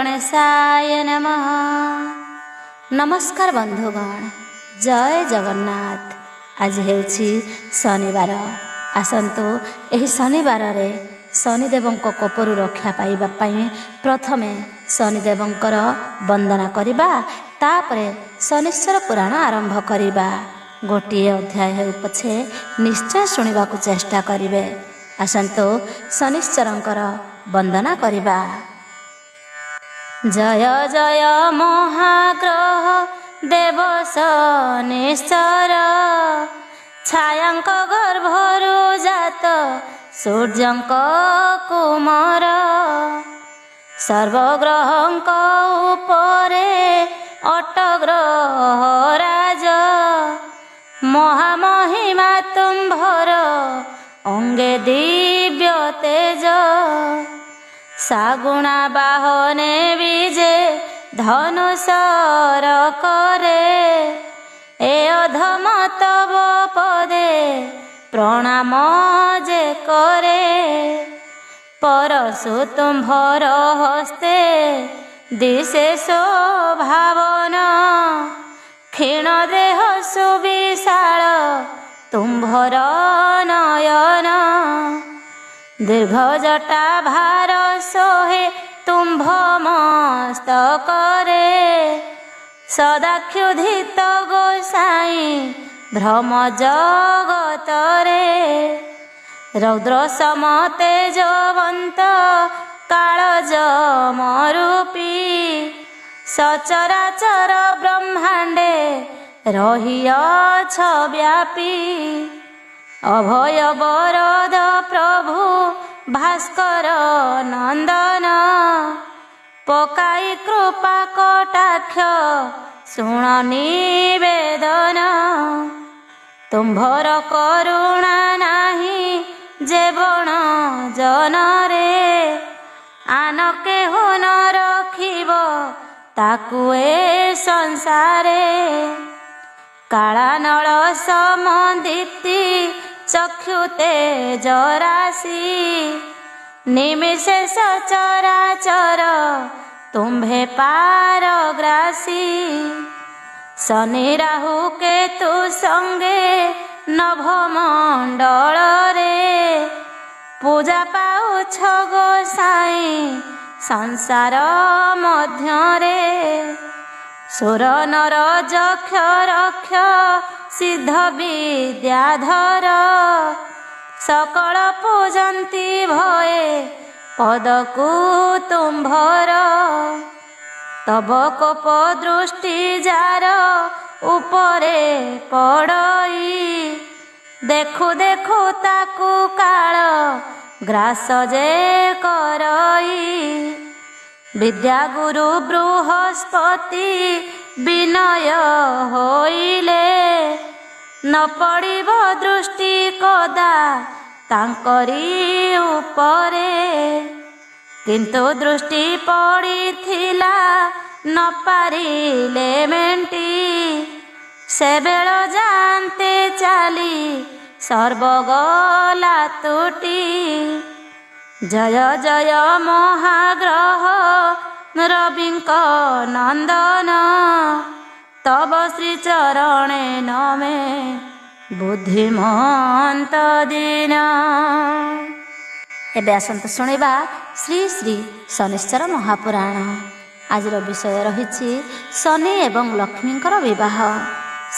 गणेशाय नमः। नमस्कार बंधुगण, जय जगन्नाथ। आज हेउछि शनिवार। आसंतु एही शनिवार रे शनिदेवों कोपरु रक्षा पाइबा पई प्रथमे शनिदेवंकर वंदना करिबा, तापरे शनिश्चर पुराण आरंभ करिबा। गोटिए अध्याय हेउ पछे निश्चय शुणिबाकु चेष्टा करिवे। आसंतु शनिश्चरंकर वंदना करिबा। जय जय महाग्रह देव शनिश्चर, छायांक गर्भरु जात सूर्यंक कुमार। सर्वग्रहंक उपरे अटग्रह राज, महामहिमा तुम्भर अंगे दिव्य तेज। सागुणा बाहने विजे धनुषर करे, ए अधम तव पदे प्रणाम जे करे। परशु तुम्भर हस्ते दिशे शोभावन, क्षीण देह सुविशाल तुम्भर नयन। दीर्घ जटा भार सोहे तुम्भ मस्तकरे, सदा क्षुधित गोसाई भ्रम जगतरे। रौद्र सम तेजवंत कालज मरूपी, सचराचर ब्रह्मांडे रहियछ व्यापी। अभय वरद प्रभु भास्कर नंदन, पकाई कृपा कटाक्ष शुण निवेदन। तुम्भर करुणा नाही जेवण जनरे, आन केहु न रखिब ताकु ए संसारे। काला नल समदीप्ति चक्षु तेज राशि, निमिषे सचराचर तुम्भे पारग्रासी। शनि राहु केतु संगे नभ मंडल रे, पूजा पाउछ गोसाई संसार मध्यरे। सुर नर जक्ष रक्ष सिद्ध विद्याधर, सकल पूजन्ति भये पदकु तुम्भर। तब कोप दृष्टि जार उपरे पड़ई, देखु देखु ताकु काल ग्रास जे करई। विद्या गुरु बृहस्पति विनय होइले, न पड़िब दृष्टि कदा तांकरी उपरे। किंतु दृष्टि पड़िथिला न पारिले मेंटी, से बेल जानते चाली सर्वगला तुटी। जय जय महाग्रह रविंक नंदन, तब श्री चरणे नमे बुद्धिमंत दिन। एबे आसंत शुणिबा श्री श्री शनिश्चर महापुराण। आजर विषय रही शनि एवं लक्ष्मींकर विवाह।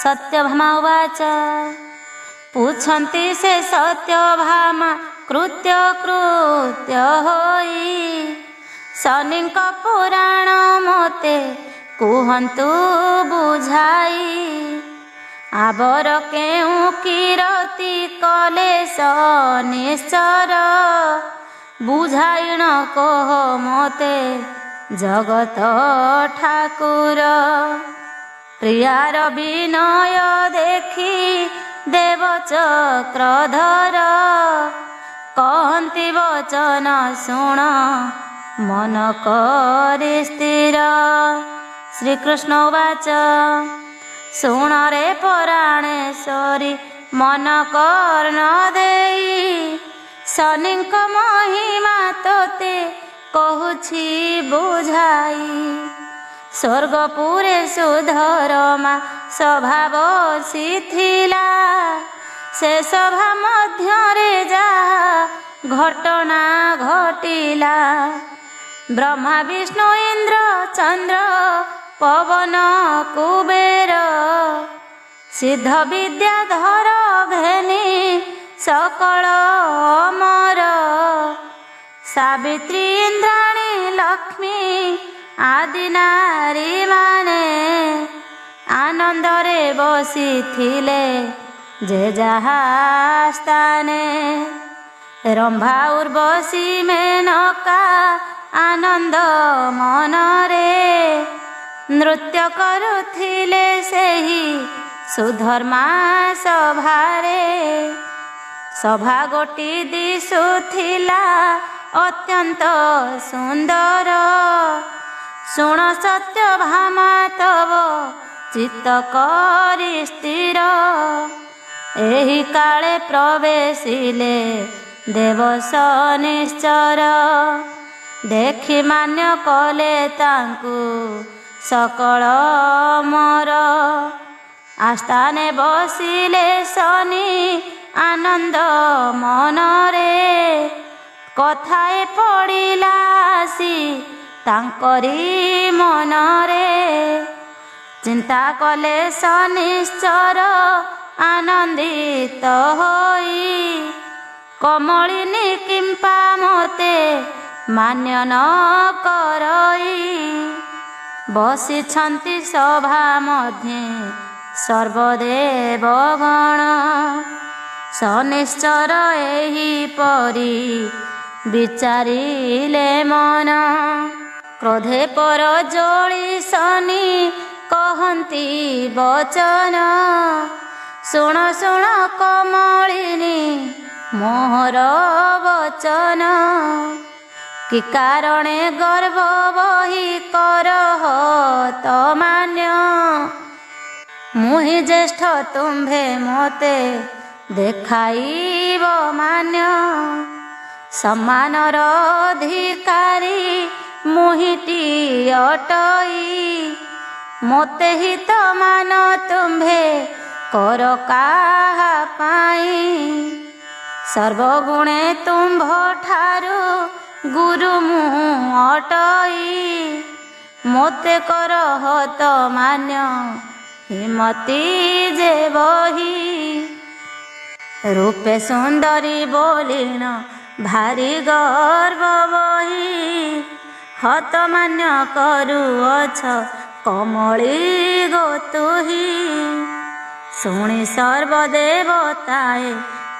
सत्यभामा उवाच, पूछन्ति से सत्यभामा कृत्य कृत्य होई। शनिंक पुराण मोते कुहन्तु बुझाई। आबर केउ किरति कले शनिश्चर, बुझाइण कह मोते जगत ठाकुर। प्रियार विनय देखी देव चक्रधर, कहन्ति वचन शुण मन करि स्थिर। श्रीकृष्ण उवाच, शुण रे पराणेश्वरी मन कर्ण देई। शनिंक महिमा तोते କହୁଛି ବୁଝାଇ। ସ୍ୱର୍ଗପୁରେ ସୁଧର୍ମା ସଭା ବସିଥିଲା। ସେ ସଭା ମଧ୍ୟରେ ଯାହା ଘଟଣା ଘଟିଲା। ବ୍ରହ୍ମା ବିଷ୍ଣୁ ଇନ୍ଦ୍ର ଚନ୍ଦ୍ର ପବନ କୁବେର ସିଦ୍ଧ ବିଦ୍ୟାଧର ଘେନି ସକଳ ଅମର। ସାବିତ୍ରୀ ଇନ୍ଦ୍ରାଣୀ ଲକ୍ଷ୍ମୀ ଆଦି ନାରୀମାନେ ଆନନ୍ଦରେ ବସିଥିଲେ ଯେ ଯାହା ସ୍ଥାନେ। ରମ୍ଭା ଉର୍ବଶୀ ମେନକା ଆନନ୍ଦ ମନରେ ନୃତ୍ୟ କରୁଥିଲେ ସେହି ସୁଧର୍ମା ସଭାରେ। ସଭା ଗୋଟି ଦିଶୁଥିଲା ଅତ୍ୟନ୍ତ ସୁନ୍ଦର। ଶୁଣ ସତ୍ୟଭାମା ତବ ଚିତ୍ତ କରି ସ୍ଥିର। ଏହି କାଳେ ପ୍ରବେଶିଲେ ଦେବ ଶନିଶ୍ଚର। ଦେଖି ମାନ୍ୟ କଲେ ତାଙ୍କୁ ସକଳ ମୋର। ଆସ୍ଥାନେ ବସିଲେ ଶନି ଆନନ୍ଦ ମନରେ। କଥାଏ ପଡ଼ିଲା ଆସି ତାଙ୍କରି ମନରେ। ଚିନ୍ତା କଲେ ଶନିଶ୍ଚର ଆନନ୍ଦିତ ହୋଇ। କମଳିନୀ କିମ୍ପା ମୋତେ ମାନ୍ୟ ନ କରଇ। ବସିଛନ୍ତି ସଭା ମଧ୍ୟେ ସର୍ବଦେବଗଣ। ଶନିଶ୍ଚର ଏହିପରି ବିଚାରିଲେ ମନ। କ୍ରୋଧେ ପରଜଳି ଶନି କହନ୍ତି ବଚନ। ଶୁଣ ଶୁଣ କମଳିନୀ ମୋହର ବଚନ। କି କାରଣେ ଗର୍ବ ବହି କରହ ତମାନ୍ୟ। ମୁହିଁ ଜ୍ୟେଷ୍ଠ ତୁମ୍ଭେ ମୋତେ ଦେଖାଇବ ମାନ୍ୟ। ସମ୍ମାନର ଅଧିକାରୀ ମୁହିଁଟି ଅଟଇ। ମୋତେ ହିତ ମାନ ତୁମ୍ଭେ କର କାହା ପାଇଁ। ସର୍ବଗୁଣେ ତୁମ୍ଭ ଠାରୁ ଗୁରୁ ମୁଁ ଅଟଇ। ମୋତେ କର ହତ ମାନ୍ୟ ହିମତି ଯେ ବହି। ରୂପେ ସୁନ୍ଦରୀ ବୋଲିଣ ଭାରି ଗର୍ବ ବହି। ହତ ମାନ୍ୟ କରୁଅଛ କମଳି ଗୋ ତୁହି। ଶୁଣି ସର୍ବଦେବତାଏ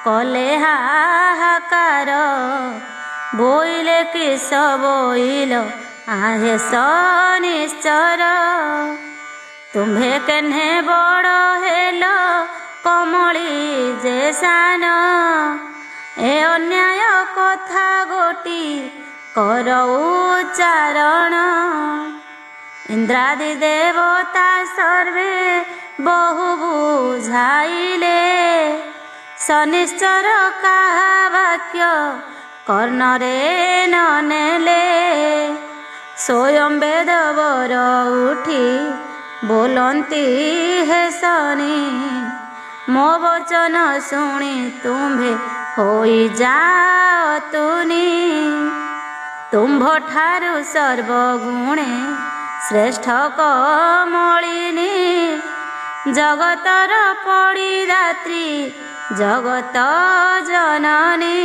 କଲେ ହାହାକାର। ବୋଇଲେ କିସ ବୋଇଲ ଆହେ ଶନିଶ୍ଚର। ତୁମ୍ଭେ କେହ୍ନେ ବଡ଼ ହେଲ କମଳି ଯେ ସାନ। ଏ ଅନ୍ୟାୟ କଥା ଗୋଟି କର ଉଚ୍ଚାରଣ। ଇନ୍ଦ୍ରାଦି ଦେବତା ସର୍ବେ ବହୁ ବୁଝାଇଲେ। ଶନିଶ୍ଚର କାହା ବାକ୍ୟ କର୍ଣ୍ଣରେ ନ ନେଲେ। ସ୍ୱୟଂ ବେଦବର ଉଠି ବୋଲନ୍ତି ହେ ଶନି। ମୋ ବଚନ ଶୁଣି ତୁମ୍ଭେ ହୋଇଯାଅ ତୁନି। ତୁମ୍ଭ ଠାରୁ ସର୍ବଗୁଣେ ଶ୍ରେଷ୍ଠ କମଳିନୀ। ଜଗତର ପଡ଼ିଦାତ୍ରୀ ଜଗତ ଜନନୀ।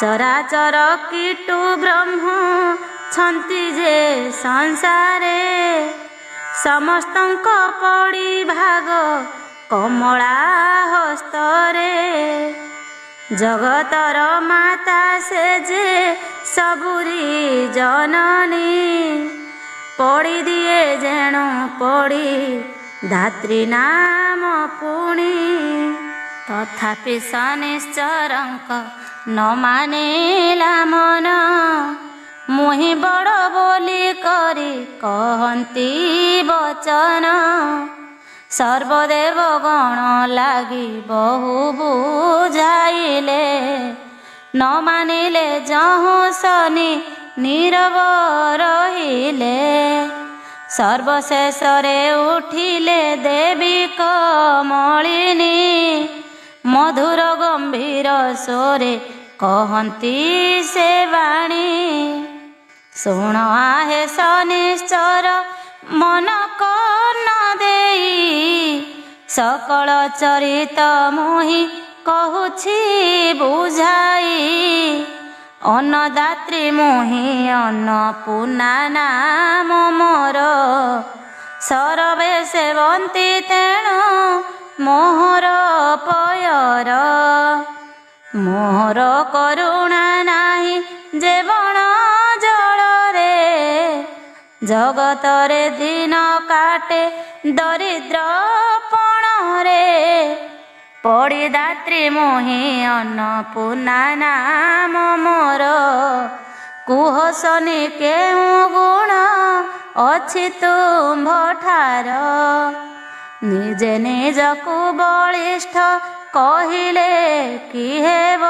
ଚରାଚର କୀଟୁ ବ୍ରହ୍ମ ଛନ୍ତି ଯେ ସଂସାରେ। ସମସ୍ତଙ୍କ ପଡ଼ି ଭାଗ କମଳା ହସ୍ତରେ। ଜଗତର ମାତା ସେ ଯେ ସବୁରି ଜନନୀ। ପଡ଼ି ଦିଏ ଯେଣୁ ପଡ଼ି ଧାତ୍ରୀ ନାମ ପୁଣି। ତଥାପି ଶନିଶ୍ଚରଙ୍କ ନ ମାନିଲା ମନ। ମୁହିଁ ବଡ଼ ବୋଲି କରି କହନ୍ତି ବଚନ। ସର୍ବଦେବଗଣ ଲାଗି ବହୁ ବୁଝାଇଲେ। ନ ମାନିଲେ ଯହୁଁ ଶନି ନୀରବ ରହିଲେ। ସର୍ବଶେଷରେ ଉଠିଲେ ଦେବୀ କମଳିନୀ, ମଧୁର ଗମ୍ଭୀର ସ୍ୱରେ କହନ୍ତି ସେ ବାଣୀ। ଶୁଣ ଆହେ ଶନିଶ୍ଚର ମନ କର୍ଣ୍ଣ ଦେଇ, ସକଳ ଚରିତ ମୁହିଁ କହୁଛି ବୁଝାଇ। ଅନ୍ନଦାତ୍ରୀ ମୁହିଁ ଅନ୍ନପୂର୍ଣ୍ଣା ନାମ ମୋର, ସରବେ ସେବନ୍ତି ତେଣୁ ମୋହର ପୟର। ମୋହର କରୁଣା ନାହିଁ ଯେ ବଣ ଜଳରେ, ଜଗତରେ ଦିନ କାଟେ ଦରିଦ୍ରପଣରେ। ପଡ଼ିଦାତ୍ରୀ ମୁହିଁ ଅନ୍ନପୂର୍ଣ୍ଣା ନାମ ମୋର, କୁହ ଶନି କେଉଁ ଗୁଣ ଅଛି ତୁମ୍ଭଠାର। ନିଜେ ନିଜକୁ ବଳିଷ୍ଠ କହିଲେ କି ହେବ,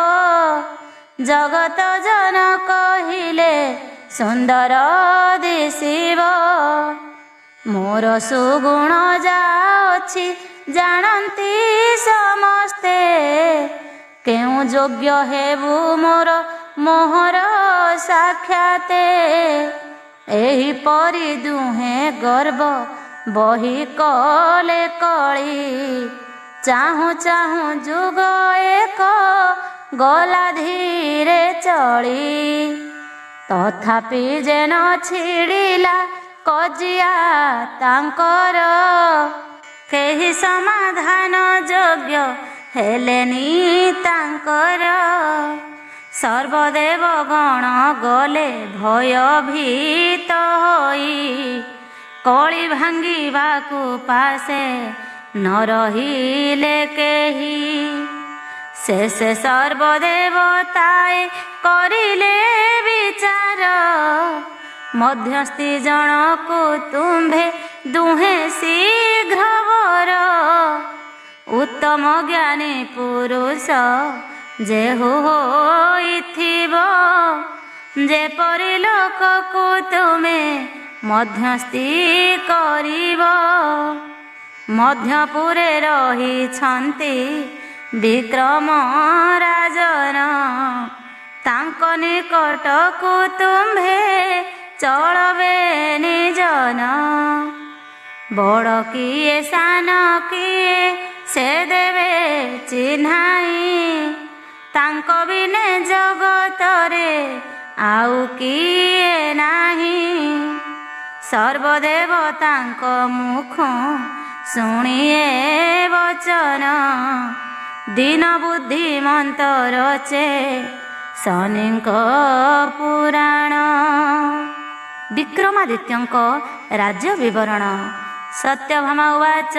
ଜଗତ ଜନ କହିଲେ ସୁନ୍ଦର ଦିଶିବ। ମୋର ସୁଗୁଣ ଯାହା ଅଛି ଜାଣନ୍ତି ସମସ୍ତେ, କେଉଁ ଯୋଗ୍ୟ ହେବୁ ମୋର ମୋହର ସାକ୍ଷାତେ। ଏହିପରି ଦୁହେଁ ଗର୍ବ ବହି କଲେ କଳି, ଚାହୁଁ ଚାହୁଁ ଯୁଗ ଏକ ଗଲା ଧୀରେ ଚଳି। ତଥାପି ଯେନ ଛିଡ଼ିଲା କଜିଆ ତାଙ୍କର, କେହି ସମାଧାନ ଯୋଗ୍ୟ ହେଲେନି ତାଙ୍କର। ସର୍ବଦେବ ଗଣ ଗଲେ ଭୟଭୀତ ହୋଇ, କଳି ଭାଙ୍ଗିବାକୁ ପାଶେ ନ ରହିଲେ କେହି। ଶେଷେ ସର୍ବଦେବତାଏ କରିଲେ ବିଚାର, ମଧ୍ୟସ୍ଥି ଜଣକୁ ତୁମ୍ଭେ ଦୁହେଁ ଶୀଘ୍ର ବର। ଉତ୍ତମ ଜ୍ଞାନୀ ପୁରୁଷ ଯେ ହୋଇଥିବ, ଯେପରି ଲୋକକୁ ତୁମେ ମଧ୍ୟସ୍ଥି କରିବ। ମଧ୍ୟପୁରେ ରହିଛନ୍ତି ବିକ୍ରମ ରାଜନ, ତାଙ୍କ ନିକଟକୁ ତୁମ୍ଭେ ଚଳବେ ନିଜନ। ବଡ଼ କିଏ ସାନ କିଏ ସେ ଦେବେ ଚିହ୍ନାଇ, ତାଙ୍କ ବିନେ ଜଗତରେ ଆଉ କିଏ ନାହିଁ। ସର୍ବଦେବତାଙ୍କ ମୁଖ ଶୁଣିଏ ବଚନ, ଦୀନ ବୁଦ୍ଧିମନ୍ତ ରଚେ ଶନିଙ୍କ ପୁରାଣ। ବିକ୍ରମାଦିତ୍ୟଙ୍କ ରାଜ୍ୟ ବିବରଣ। ସତ୍ୟଭାମା ଉବାଚ,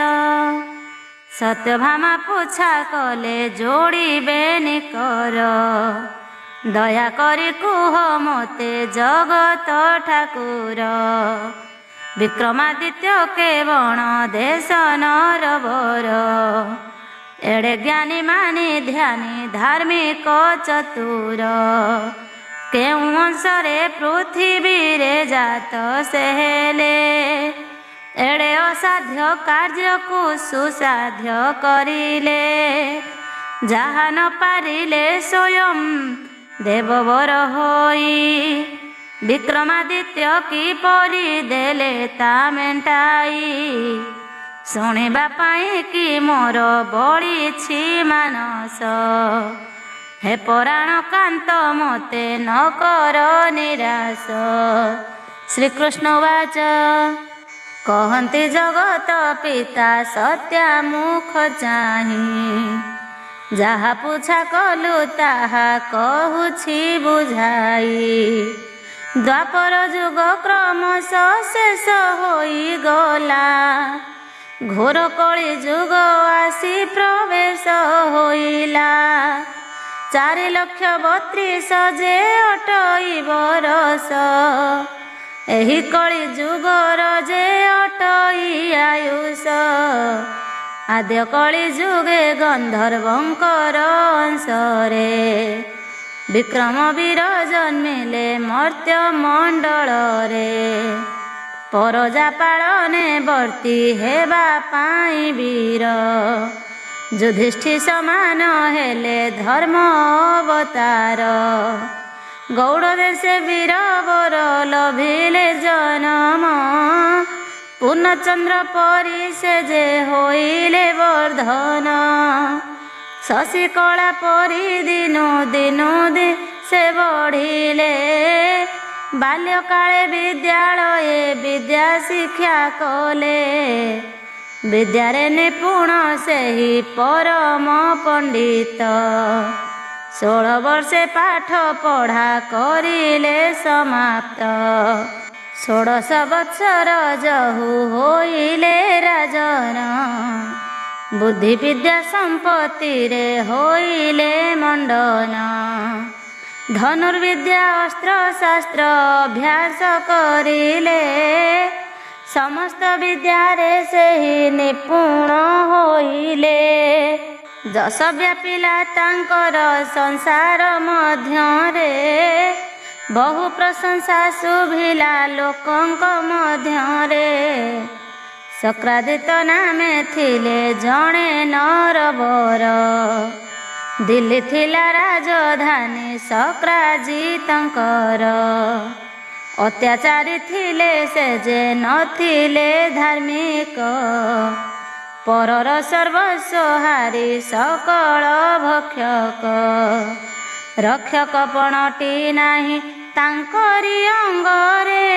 ସତ୍ୟଭାମା ପୁଛା କଲେ ଯୋଡ଼ିବେନି କର, ଦୟାକରି କୁହ ମୋତେ ଜଗତ ଠାକୁର। ବିକ୍ରମାଦିତ୍ୟ କେବଳ ଦେଶ ନରବର, ଏଡ଼େ ଜ୍ଞାନୀ ମାନି ଧ୍ୟାନୀ ଧାର୍ମିକ ଚତୁର। କେଉଁ ଅଂଶରେ ପୃଥିବୀରେ ଜାତ ସେ ହେଲେ, ଏଡ଼େ ଅସାଧ୍ୟ କାର୍ଯ୍ୟକୁ ସୁସାଧ୍ୟ କରିଲେ। ଯାହା ନ ପାରିଲେ ସ୍ୱୟଂ ଦେବବର ହୋଇ, ବିକ୍ରମାଦିତ୍ୟ କିପରି ଦେଲେ ତା ମେଣ୍ଟାଇ। ଶୁଣିବା ପାଇଁ କି ମୋର ବଳିଛି ମାନସ, ହେ ପରାଣ କାନ୍ତ ମୋତେ ନ କର ନିରାଶ। ଶ୍ରୀକୃଷ୍ଣ ଉବାଚ, କହନ୍ତି ଜଗତ ପିତା ସତ୍ୟା ମୁଖ ଚାହିଁ, ଯାହା ପୁଛା କଲୁ ତାହା କହୁଛି ବୁଝାଇ। ଦ୍ୱାପର ଯୁଗ କ୍ରମଶଃ ଶେଷ ହୋଇଗଲା, ଘୋର କଳି ଯୁଗ ଆସି ପ୍ରବେଶ ହୋଇଲା। 4,32,000 ଯେ ଅଟଇ ବରଷ, ଏହି କଳି ଯୁଗର ଯେ ଅଟଇ ଆୟୁଷ। ଆଦ୍ୟ କଳି ଯୁଗେ ଗନ୍ଧର୍ବଙ୍କର ଅଂଶରେ, ବିକ୍ରମ ବୀର ଜନ୍ମିଲେ ମର୍ତ୍ତ୍ୟ ମଣ୍ଡଳରେ, ପରଜା ପାଳନେ ବର୍ତ୍ତି ହେବା ପାଇଁ ବୀର। ଯୁଧିଷ୍ଠି ସମାନ ହେଲେ ଧର୍ମ ଅବତାର, ଗୌଡ଼ ଦେଶେ ବୀର ବର ଲଭିଲେ ଜନମ। ପୂର୍ଣ୍ଣଚନ୍ଦ୍ର ପରି ସେ ଯେ ହୋଇଲେ ବର୍ଦ୍ଧନ, ଶଶି କଳା ପରି ଦିନୁ ଦିନୁ ସେ ବଢ଼ିଲେ। ବାଲ୍ୟକାଳେ ବିଦ୍ୟାଳୟେ ବିଦ୍ୟା ଶିକ୍ଷା କଲେ, ବିଦ୍ୟାରେ ନିପୁଣ ସେହି ପରମ ପଣ୍ଡିତ। 16 ବର୍ଷେ ପାଠ ପଢ଼ା କରିଲେ ସମାପ୍ତ, 16 ବତ୍ସର ଯହୁ ହୋଇଲେ ରାଜନ। ବୁଦ୍ଧି ବିଦ୍ୟା ସମ୍ପତ୍ତିରେ ହୋଇଲେ ମଣ୍ଡନ, ଧନୁର୍ବିଦ୍ୟା ଅସ୍ତ୍ର ଶାସ୍ତ୍ର ଅଭ୍ୟାସ କରିଲେ। ସମସ୍ତ ବିଦ୍ୟାରେ ସେହି ନିପୁଣ ହୋଇଲେ, ଯଶ ବ୍ୟାପିଲା ତାଙ୍କର ସଂସାର ମଧ୍ୟରେ। ବହୁ ପ୍ରଶଂସା ଶୁଭିଲା ଲୋକଙ୍କ ମଧ୍ୟରେ, ଶକ୍ରାଦିତ ନାମେ ଥିଲେ ଜଣେ ନରବର। ଦିଲ୍ଲୀ ଥିଲା ରାଜଧାନୀ ଶକ୍ରାଜିତଙ୍କର, ଅତ୍ୟାଚାରୀ ଥିଲେ ସେ ଯେ ନଥିଲେ ଧାର୍ମିକ। ପରର ସର୍ବସ୍ୱ ହାରି ସକଳ ଭକ୍ଷକ, ରକ୍ଷକ ପଣଟି ନାହିଁ ତାଙ୍କରି ଅଙ୍ଗରେ।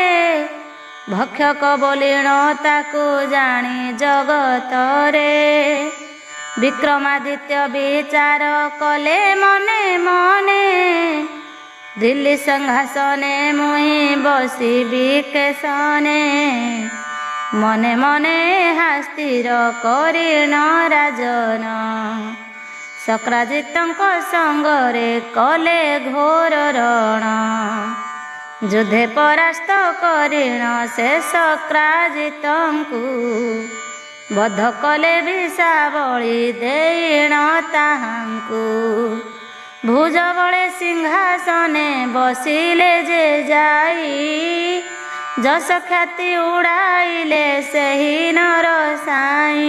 ଭକ୍ଷକ ବୋଲିଣ ତାକୁ ଜାଣି ଜଗତରେ, ବିକ୍ରମାଦିତ୍ୟ ବିଚାର କଲେ ମନେ ମନେ। ଦିଲ୍ଲୀ ସିଂହାସନେ ମୁହିଁ ବସିବି କେଶନେ, ମନେ ମନେ ଏହା ସ୍ଥିର କରିଣ ରାଜନ। ଶକ୍ରାଜିତଙ୍କ ସଙ୍ଗରେ କଲେ ଘୋର ରଣ, ଯୁଦ୍ଧେ ପରାସ୍ତ କରିଣ ସେ ଶକ୍ରାଜିତଙ୍କୁ। ବଧ କଲେ ବିଷାବଳି ଦେଇଣ ତାହାଙ୍କୁ, ଭୁଜ ବଳେ ସିଂହାସନେ ବସିଲେ ଯେ ଯାଇ। ଯଶ ଖ୍ୟାତି ଉଡ଼ାଇଲେ ସେହି ନର ସାଇଁ,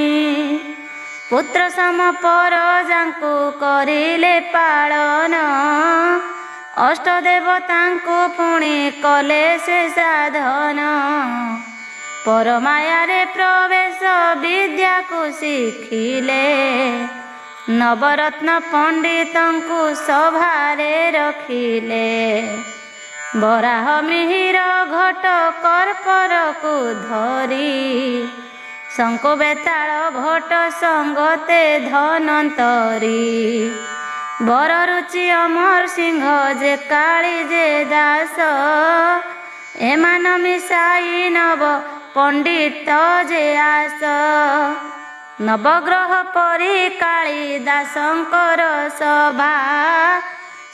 ପୁତ୍ର ସମ ପରଜାଙ୍କୁ କରିଲେ ପାଳନ। ଅଷ୍ଟଦେବତାଙ୍କୁ ପୁଣି କଲେ ସେ ସାଧନ, ପରମାୟାରେ ପ୍ରବେଶ ବିଦ୍ୟାକୁ ଶିଖିଲେ। ନବରତ୍ନ ପଣ୍ଡିତଙ୍କୁ ସଭାରେ ରଖିଲେ, ବରାହ ମିହିର ଘଟ କର୍ପରକୁ ଧରି। ଶଙ୍କୁ ବେତାଳ ଭଟ ସଙ୍ଗତେ ଧନନ୍ତରୀ, ବର ରୁଚି ଅମର ସିଂହ ଯେ କାଳି ଯେ ଦାସ। ଏମାନ ମିଶାଇ ନବ ପଣ୍ଡିତ ଯେ ଆସ, ନବଗ୍ରହ ପରି କାଳି ଦାସଙ୍କର ସଭା।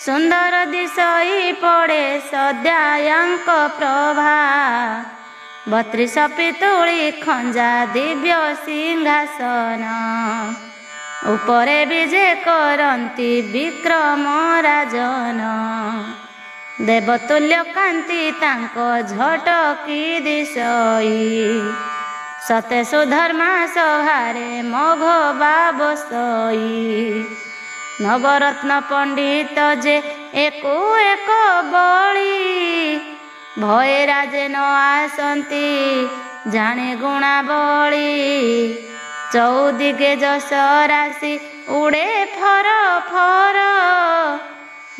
ସୁନ୍ଦର ଦିଶଇ ପଡ଼େ ସଦ୍ୟାଙ୍କ ପ୍ରଭା, 32 ପିତୁଳି ଖଞ୍ଜା ଦିବ୍ୟ ସିଂହାସନ। ଉପରେ ବିଜେ କରନ୍ତି ବିକ୍ରମ ରାଜନ, ଦେବତୁଲ୍ୟ କାନ୍ତି ତାଙ୍କ ଝଟକି ଦିଶଇ। ସତେ ସୁଧର୍ମା ସଭାରେ ମଘ ବାବସଇ, ନବରତ୍ନ ପଣ୍ଡିତ ଯେ ଏକୁ ଏକ ବଳି। ଭଏ ରାଜେ ନ ଆସନ୍ତି ଜାଣେ ଗୁଣାବଳି, ଚଉଦିଗେ ଯଶ ରାଶି ଉଡ଼େ ଫର ଫର।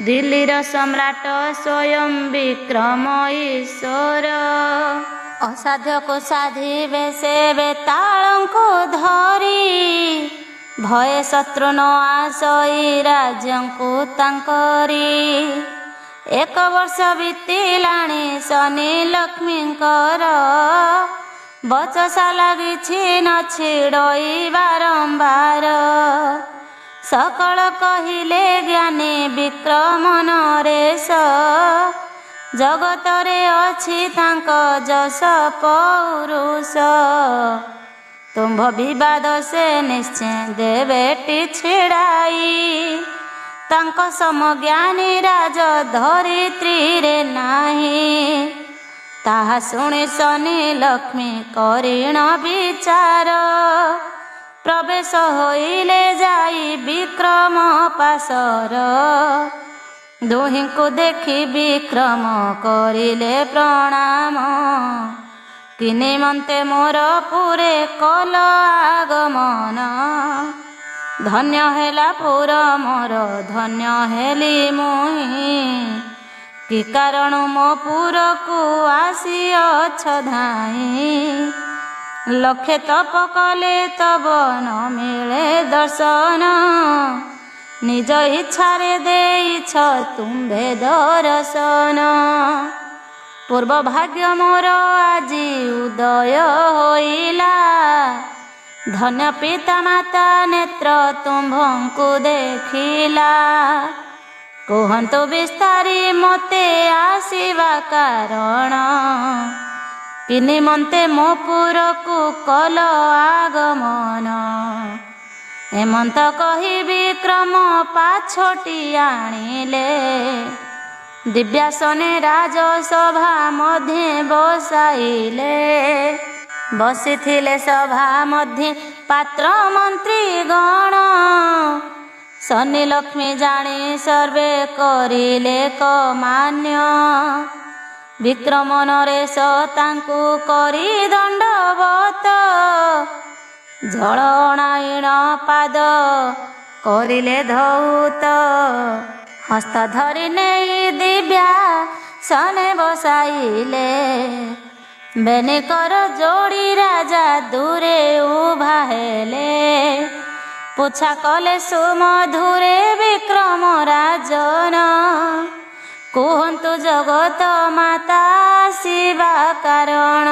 ଦିଲ୍ଲୀର ସମ୍ରାଟ ସ୍ୱୟଂ ବିକ୍ରମ ଈଶ୍ୱର, ଅସାଧ୍ୟକୁ ସାଧିବେ ସେ ବେତାଳଙ୍କୁ ଧରି। ଭୟ ଶତ୍ରୁ ନ ଆସଇ ରାଜ୍ୟଙ୍କୁ ତାଙ୍କରି। 1 ବର୍ଷ ବିତିଲାଣି ଶନି ଲକ୍ଷ୍ମୀଙ୍କର, ବଚସା ଲାଗିଛି ନ ଛିଡ଼ଇ ବାରମ୍ବାର। ସକଳ କହିଲେ ଜ୍ଞାନୀ ବିକ୍ରମ ନରେଶ, ଜଗତରେ ଅଛି ତାଙ୍କ ଯଶ ପୌରୁଷ। ତୁମ୍ଭ ବିବାଦ ସେ ନିଶ୍ଚୟ ଦେବେଟି ଛିଡ଼ାଇ, ତାଙ୍କ ସମଜ୍ଞାନୀ ରାଜ ଧରିତ୍ରୀରେ ନାହିଁ। ତାହା ଶୁଣି ଶନି ଲକ୍ଷ୍ମୀ କରିଣ ବିଚାର, ପ୍ରବେଶ ହୋଇଲେ ଯାଇ ବିକ୍ରମ ପାଶର। ଦୁହିଁଙ୍କୁ ଦେଖି ବିକ୍ରମ କରିଲେ ପ୍ରଣାମ, କି ନିମନ୍ତେ ମୋର ପୁରେ କଲ ଆଗମନ। ଧନ୍ୟ ହେଲା ପୁର ମୋର ଧନ୍ୟ ହେଲି ମୁହିଁ, କି କାରଣ ମୋ ପୁରକୁ ଆସିଅଛ ଧାଇଁ। ଲକ୍ଷେ ତପ କଲେ ତବ ନ ମିଳେ ଦର୍ଶନ, ନିଜ ଇଚ୍ଛାରେ ଦେଇଛ ତୁମ୍ଭେ ଦର୍ଶନ। ପୂର୍ବ ଭାଗ୍ୟ ମୋର ଆଜି ଉଦୟ ହୋଇଲା, ଧନ୍ୟ ପିତା ମାତା ନେତ୍ର ତୁମ୍ଭଙ୍କୁ ଦେଖିଲା। କୁହନ୍ତୁ ବିସ୍ତାରି ମୋତେ ଆସିବା କାରଣ, କି ନିମନ୍ତେ ମୋ ପୁରକୁ କଲ ଆଗମନ। ଏମନ୍ତ କହି ବିକ୍ରମ ପାଛୋଟି ଆଣିଲେ, ଦିବ୍ୟାସନେ ରାଜସଭା ମଧ୍ୟେ ବସାଇଲେ। ବସିଥିଲେ ସଭା ମଧ୍ୟେ ପାତ୍ର ମନ୍ତ୍ରୀ ଗଣ, ଶନି ଲକ୍ଷ୍ମୀ ଜାଣି ସର୍ବେ କରିଲେ କମାନ୍ୟ। ବିକ୍ରମ ନରେଶ ତାଙ୍କୁ କରି ଦଣ୍ଡବତ, ଜଳ ଅଣାଇଣ ପାଦ କରିଲେ ଧୌତ। ହସ୍ତ ଧରି ନେଇ ଦିବ୍ୟାସନେ ବସାଇଲେ, ବେନିକର ଯୋଡ଼ି ରାଜା ଦୂରେ ଉଭା ହେଲେ। ପୁଛା କଲେ ସୁମଧୁରେ ବିକ୍ରମ ରାଜନ, କୁହନ୍ତୁ ଜଗତ ମାତା ଆସିବା କାରଣ।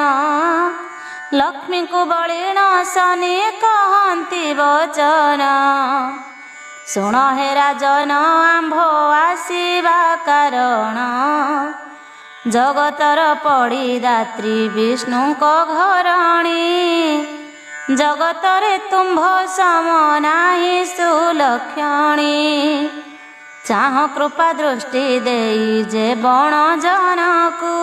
ଲକ୍ଷ୍ମୀଙ୍କୁ ବଳିଣ ଶନି କହନ୍ତି ବଚନ, ଶୁଣ ହେ ରାଜନ ଆମ୍ଭ ଆସିବା କାରଣ। ଜଗତର ପଡ଼ିଦାତ୍ରୀ ବିଷ୍ଣୁଙ୍କ ଘରଣୀ, ଜଗତରେ ତୁମ୍ଭ ସମ ନାହିଁ ସୁଲକ୍ଷଣୀ। ଚାହଁ କୃପା ଦୃଷ୍ଟି ଦେଇ ଯେ ବଣ ଜନକୁ,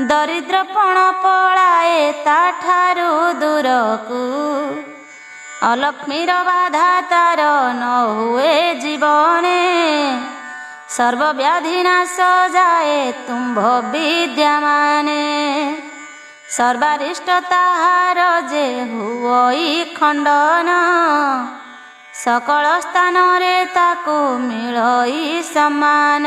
ଦରିଦ୍ରପଣ ପଳାଏ ତାଠାରୁ ଦୂରକୁ। ଅଲକ୍ଷ୍ମୀର ବାଧା ତାର ନ ହୁଏ ଜୀବନେ, ସର୍ବବ୍ୟାଧି ନାଶ ଯାଏ ତୁମ୍ଭ ବିଦ୍ୟାମାନେ। ସର୍ବାରିଷ୍ଟ ତାହାର ଯେ ହୁଅଇ ଖଣ୍ଡନ, ସକଳ ସ୍ଥାନରେ ତାକୁ ମିଳଇ ସମ୍ମାନ।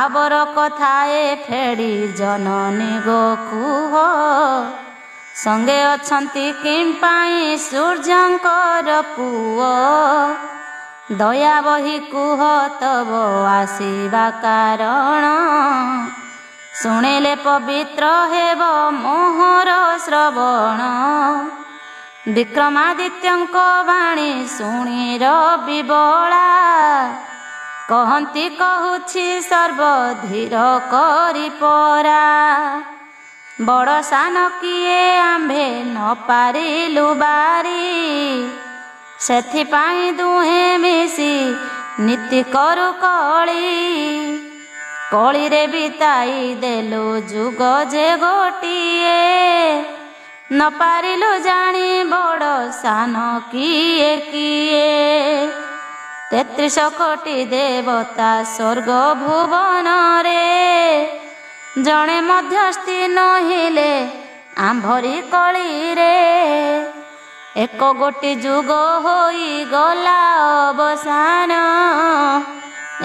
ଆବର କଥାଏ ଫେଡ଼ି ଜନନୀ ଗୋକୁହ, ସଙ୍ଗେ ଅଛନ୍ତି କିମ୍ପାଇଁ ସୂର୍ଯ୍ୟଙ୍କର ପୁଅ। ଦୟା ବହି କୁହ ତବ ଆସିବା କାରଣ, ଶୁଣିଲେ ପବିତ୍ର ହେବ ମୋହର ଶ୍ରବଣ। ବିକ୍ରମାଦିତ୍ୟଙ୍କ ବାଣୀ ଶୁଣିର ବିବଳା, କହନ୍ତି କହୁଛି ସର୍ବଧୀର କରି ପରା। ବଡ଼ ସାନ କିଏ ଆମ୍ଭେ ନ ପାରିଲୁ ବାରି, ସେଥିପାଇଁ ଦୁହେଁ ମିଶି ନୀତି କରୁ କଳି। କଳିରେ ବିତାଇ ଦେଲୁ ଯୁଗ ଯେ ଗୋଟିଏ, ନ ପାରିଲୁ ଜାଣି ବଡ଼ ସାନ କିଏ କିଏ। 33 କୋଟି ଦେବତା ସ୍ୱର୍ଗ ଭୁବନରେ, ଜଣେ ମଧ୍ୟସ୍ଥି ନହିଲେ ଆମ୍ଭରି କଳିରେ। 1 ଗୋଟି ଯୁଗ ହୋଇଗଲା ଅବସାନ,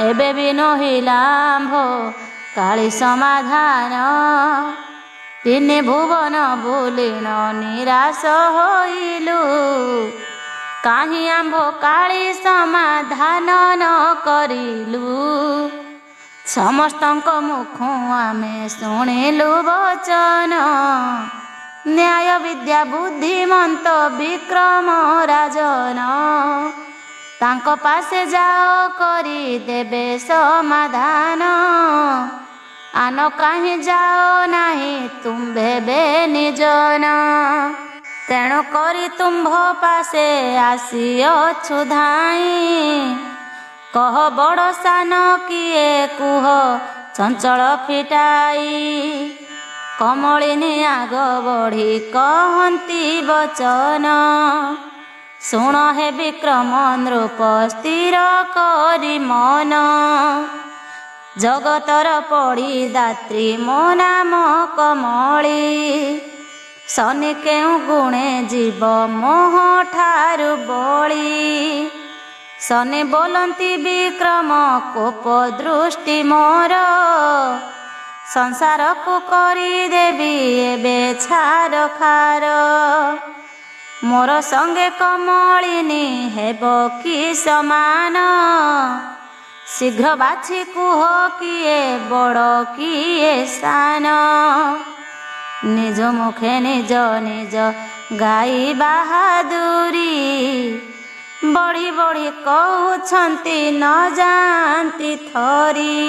ଏବେ ବି ନହିଲା ଆମ୍ଭ କାଳି ସମାଧାନ। 3 ଭୁବନ ବୁଲିଣ ନିରାଶ ହୋଇଲୁ, କାହିଁ ଆମ୍ଭ କାଳି ସମାଧାନ ନ କରିଲୁ। ସମସ୍ତଙ୍କ ମୁଖୁ ଆମେ ଶୁଣିଲୁ ବଚନ, ନ୍ୟାୟ ବିଦ୍ୟା ବୁଦ୍ଧିମନ୍ତ ବିକ୍ରମ ରାଜନ। ତାଙ୍କ ପାଶେ ଯାଅ କରି ଦେବେ ସମାଧାନ, ଆନ କାହିଁ ଯାଅ ନାହିଁ ତୁମ୍ଭେ ବେ ନିଜନ। ତେଣୁ କରି ତୁମ୍ଭ ପାଶେ ଆସିଅଛୁ ଧାଇଁ, କହ ବଡ଼ ସାନ କିଏ କୁହ ଚଞ୍ଚଳ ଫିଟାଇ। କମଳିନୀ ଆଗ ବଢ଼ି କହନ୍ତି ବଚନ, ଶୁଣ ହେ ବିକ୍ରମ ନୃପ ସ୍ଥିର କରି ମନ। ଜଗତର ପଡ଼ି ଦାତ୍ରୀ ମୋ ନାମ କମଳି, ଶନି କେଉଁ ଗୁଣେ ଯିବ ମୋହ ଠାରୁ ବଳି। ଶନି ବୋଲନ୍ତି ବିକ୍ରମ କୋପ ଦୃଷ୍ଟି ମୋର, ସଂସାରକୁ କରିଦେବି ଏବେ ଛାରଖାର। ମୋର ସଙ୍ଗେ କମଳିନୀ ହେବ କି ସମାନ, ଶୀଘ୍ର ବାଛି କୁହ କିଏ ବଡ଼ କିଏ ସାନ। ନିଜ ମୁଖେ ନିଜ ନିଜ ଗାଇ ବାହାଦୁରୀ, ବଢ଼ି ବଢ଼ି କହୁଛନ୍ତି ନ ଯାଆନ୍ତି ଥରି।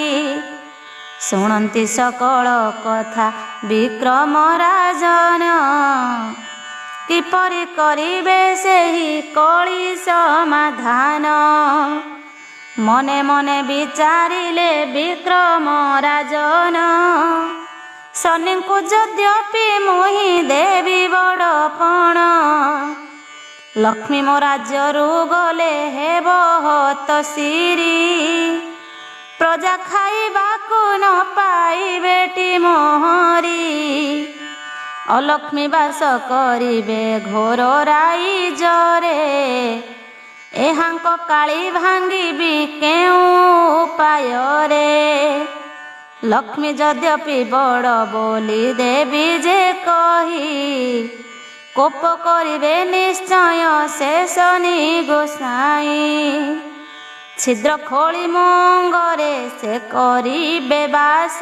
ଶୁଣନ୍ତି ସକଳ କଥା ବିକ୍ରମ ରାଜନ, କିପରି କରିବେ ସେହି କଳି ସମାଧାନ। ମନେ ମନେ ବିଚାରିଲେ ବିକ୍ରମ ରାଜନ, ଶନିଙ୍କୁ ଯଦ୍ୟପି ମୁହିଁ ଦେବି ବଡ଼ ପଣ। ଲକ୍ଷ୍ମୀ ମୋ ରାଜ୍ୟରୁ ଗଲେ ହେବ ହତ ଶିରି, ପ୍ରଜା ଖାଇବାକୁ ନ ପାଇବେଟି ମୋହରି। ଅଲକ୍ଷ୍ମୀ ବାସ କରିବେ ଘୋର ରାଇଜରେ, ଏହାଙ୍କ କାଳି ଭାଙ୍ଗିବି କେଉଁ ଉପାୟରେ। ଲକ୍ଷ୍ମୀ ଯଦ୍ୟପି ବଡ଼ ବୋଲି ଦେବି ଯେ କହି, କୋପ କରିବେ ନିଶ୍ଚୟ ସେ ଶନି ଗୋସାଇଁ। ଛିଦ୍ର ଖୋଳି ମଙ୍ଗରେ ସେ କରିବେ ବାସ,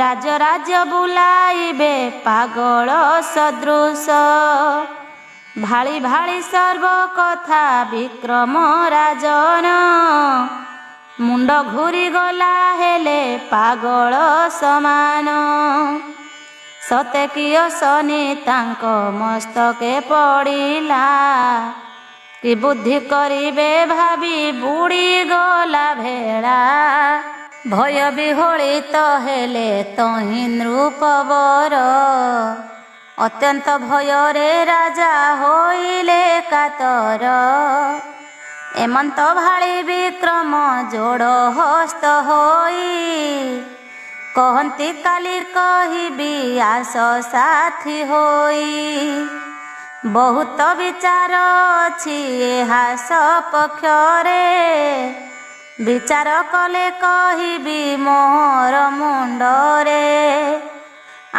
ରାଜ ରାଜ୍ୟ ବୁଲାଇବେ ପାଗଳ ସଦୃଶ। ଭାଳି ଭାଳି ସର୍ବ କଥା ବିକ୍ରମ ରାଜନ, ମୁଣ୍ଡ ଘୂରି ଗଲା ହେଲେ ପାଗଳ ସମାନ। ସତେ କିୟ ଶନି ତାଙ୍କ ମସ୍ତକେ ପଡ଼ିଲା, କି ବୁଦ୍ଧି କରିବେ ଭାବି ବୁଡ଼ିଗଲା ଭେଳା। ଭୟ ବିହଳିତ ହେଲେ ତହିଁ ନୃପବର, ଅତ୍ୟନ୍ତ ଭୟରେ ରାଜା ହୋଇଲେ କାତର। ଏମନ୍ତ ଭାଳି ବିକ୍ରମ ଯୋଡ଼ ହସ୍ତ ହୋଇ, କହନ୍ତି କାଲି କହିବି ଆସ ସାଥି ହୋଇ। ବହୁତ ବିଚାର ଅଛି ଏହା ସପକ୍ଷରେ, ବିଚାର କଲେ କହିବି ମୋର ମୁଣ୍ଡରେ।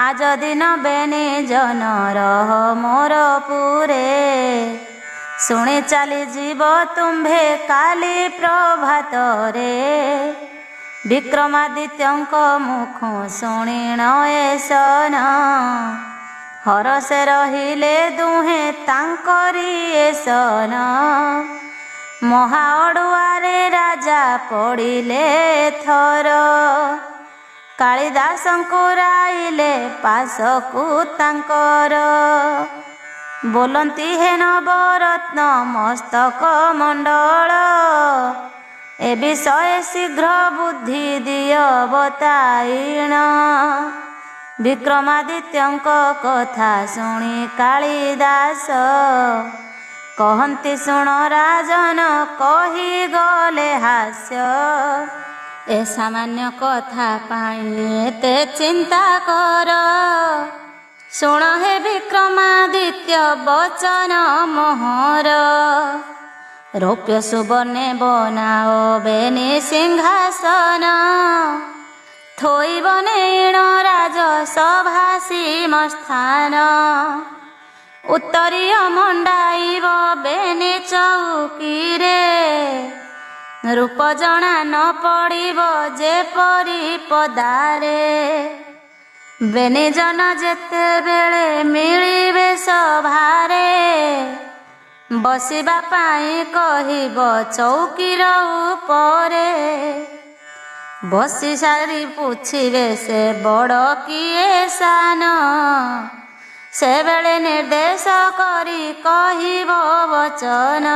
ଆଜ ଦିନ ବେନି ଜନ ରହ ମୋର ପୁରେ, ଶୁଣି ଚାଲିଯିବ ତୁମ୍ଭେ କାଲି ପ୍ରଭାତରେ। ବିକ୍ରମାଦିତ୍ୟଙ୍କ ମୁଖ ଶୁଣିଣ ଏ ସନ, ହରସେ ରହିଲେ ଦୁହେଁ ତାଙ୍କରି ଏ ସନ। ମହା ଅଡ଼ୁଆରେ ରାଜା ପଡ଼ିଲେ ଥର, କାଳିଦାସଙ୍କୁ ରାଇଲେ ପାଶକୁ ତାଙ୍କର। ବୋଲନ୍ତି ହେ ନବରତ୍ନ ମସ୍ତକ ମଣ୍ଡଳ, ଏ ବିଷୟ ଶୀଘ୍ର ବୁଦ୍ଧି ଦିଅ ବତାଇଣ। ବିକ୍ରମାଦିତ୍ୟଙ୍କ କଥା ଶୁଣି କାଳିଦାସ, କହନ୍ତି ଶୁଣ ରାଜନ କହିଗଲେ ହାସ୍ୟ। ଏ ସାମାନ୍ୟ କଥା ପାଇଁ ଏତେ ଚିନ୍ତା କର, ଶୁଣ ହେ ବିକ୍ରମାଦିତ୍ୟ ବଚନ ମୋହର। ରୌପ୍ୟ ସୁବର୍ଣ୍ଣେ ବନାଓ ବେନି ସିଂହାସନ, ଥୋଇବ ନେଇଣ ରାଜ ସଭା ସୀମସ୍ଥାନ। ଉତ୍ତରୀୟ ମଣ୍ଡାଇବ ବେନି ଚଉକିରେ, ରୂପ ଜଣା ନ ପଡ଼ିବ ଯେପରି ପଦାରେ। ବେନିଜନ ଯେତେବେଳେ ମିଳିବେ ସଭାରେ, ବସିବା ପାଇଁ କହିବ ଚୌକିର ଉପରେ। ବସି ସାରି ପୁଛିବେ ସେ ବଡ଼ କିଏ ସାନ, ସେବେଳେ ନିର୍ଦ୍ଦେଶ କରି କହିବ ବଚନ।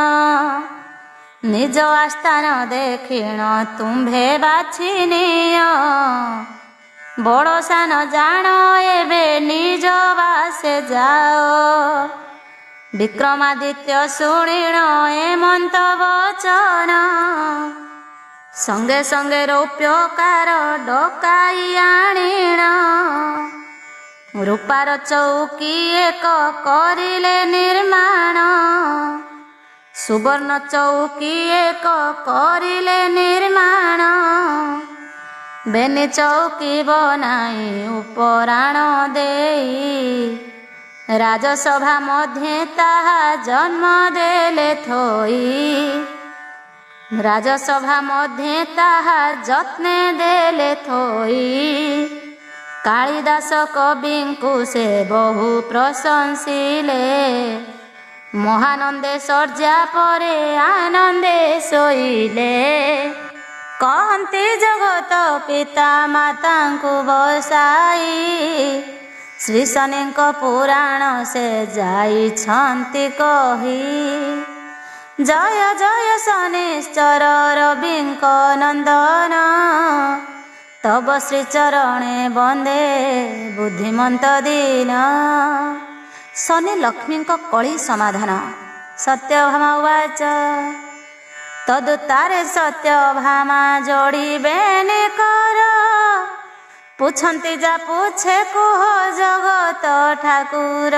ନିଜ ଆସ୍ଥାନ ଦେଖିଣ ତୁମ୍ଭେ ବାଛି ନିଅ। ବଡ଼ ସାନ ଜାଣ ଏବେ ନିଜ ବାସେ ଯାଅ। ବିକ୍ରମାଦିତ୍ୟ ଶୁଣିଣ ଏମନ୍ତ ବଚନ। ସଙ୍ଗେ ସଙ୍ଗେ ରୌପ୍ୟକାର ଡକାଇ ଆଣିଣ। ରୂପାର ଚୌକି ଏକ କରିଲେ ନିର୍ମାଣ। ସୁବର୍ଣ୍ଣ ଚୌକି ଏକ କରିଲେ ନିର୍ମାଣ। ବେନି ଚୌକି ବନାଇ ଉପରାଣ ଦେଇ। ରାଜସଭା ମଧ୍ୟେ ତାହା ଜନ୍ମ ଦେଲେ ଥୋଇ। ରାଜସଭା ମଧ୍ୟେ ତାହା ଯତ୍ନେ ଦେଲେ ଥୋଇ। କାଳିଦାସ କବିଙ୍କୁ ସେ ବହୁ ପ୍ରଶଂସିଲେ। ମହାନନ୍ଦେ ଶଯ୍ୟା ପରେ ଆନନ୍ଦେ ଶୋଇଲେ। କହନ୍ତି ଜଗତ ପିତା ମାତାଙ୍କୁ ବସାଇ। ଶ୍ରୀ ଶନିଙ୍କ ପୁରାଣ ସେ ଯାଇଛନ୍ତି କହି। ଜୟ ଜୟ ଶନିଶ୍ଚର ରବିଙ୍କ ନନ୍ଦନ। ତବ ଶ୍ରୀଚରଣେ ବନ୍ଦେ ବୁଦ୍ଧିମନ୍ତ ଦିନ। ଶନି ଲକ୍ଷ୍ମୀଙ୍କ କଳି ସମାଧାନ। ସତ୍ୟଭାମା ଉବାଚ ତଦୁତ୍ତାରେ ସତ୍ୟଭାମା ଯୋଡ଼ିବେନି କର। ପୁଛନ୍ତି ଯା ପୁଛେ କୁହ ଜଗତ ଠାକୁର।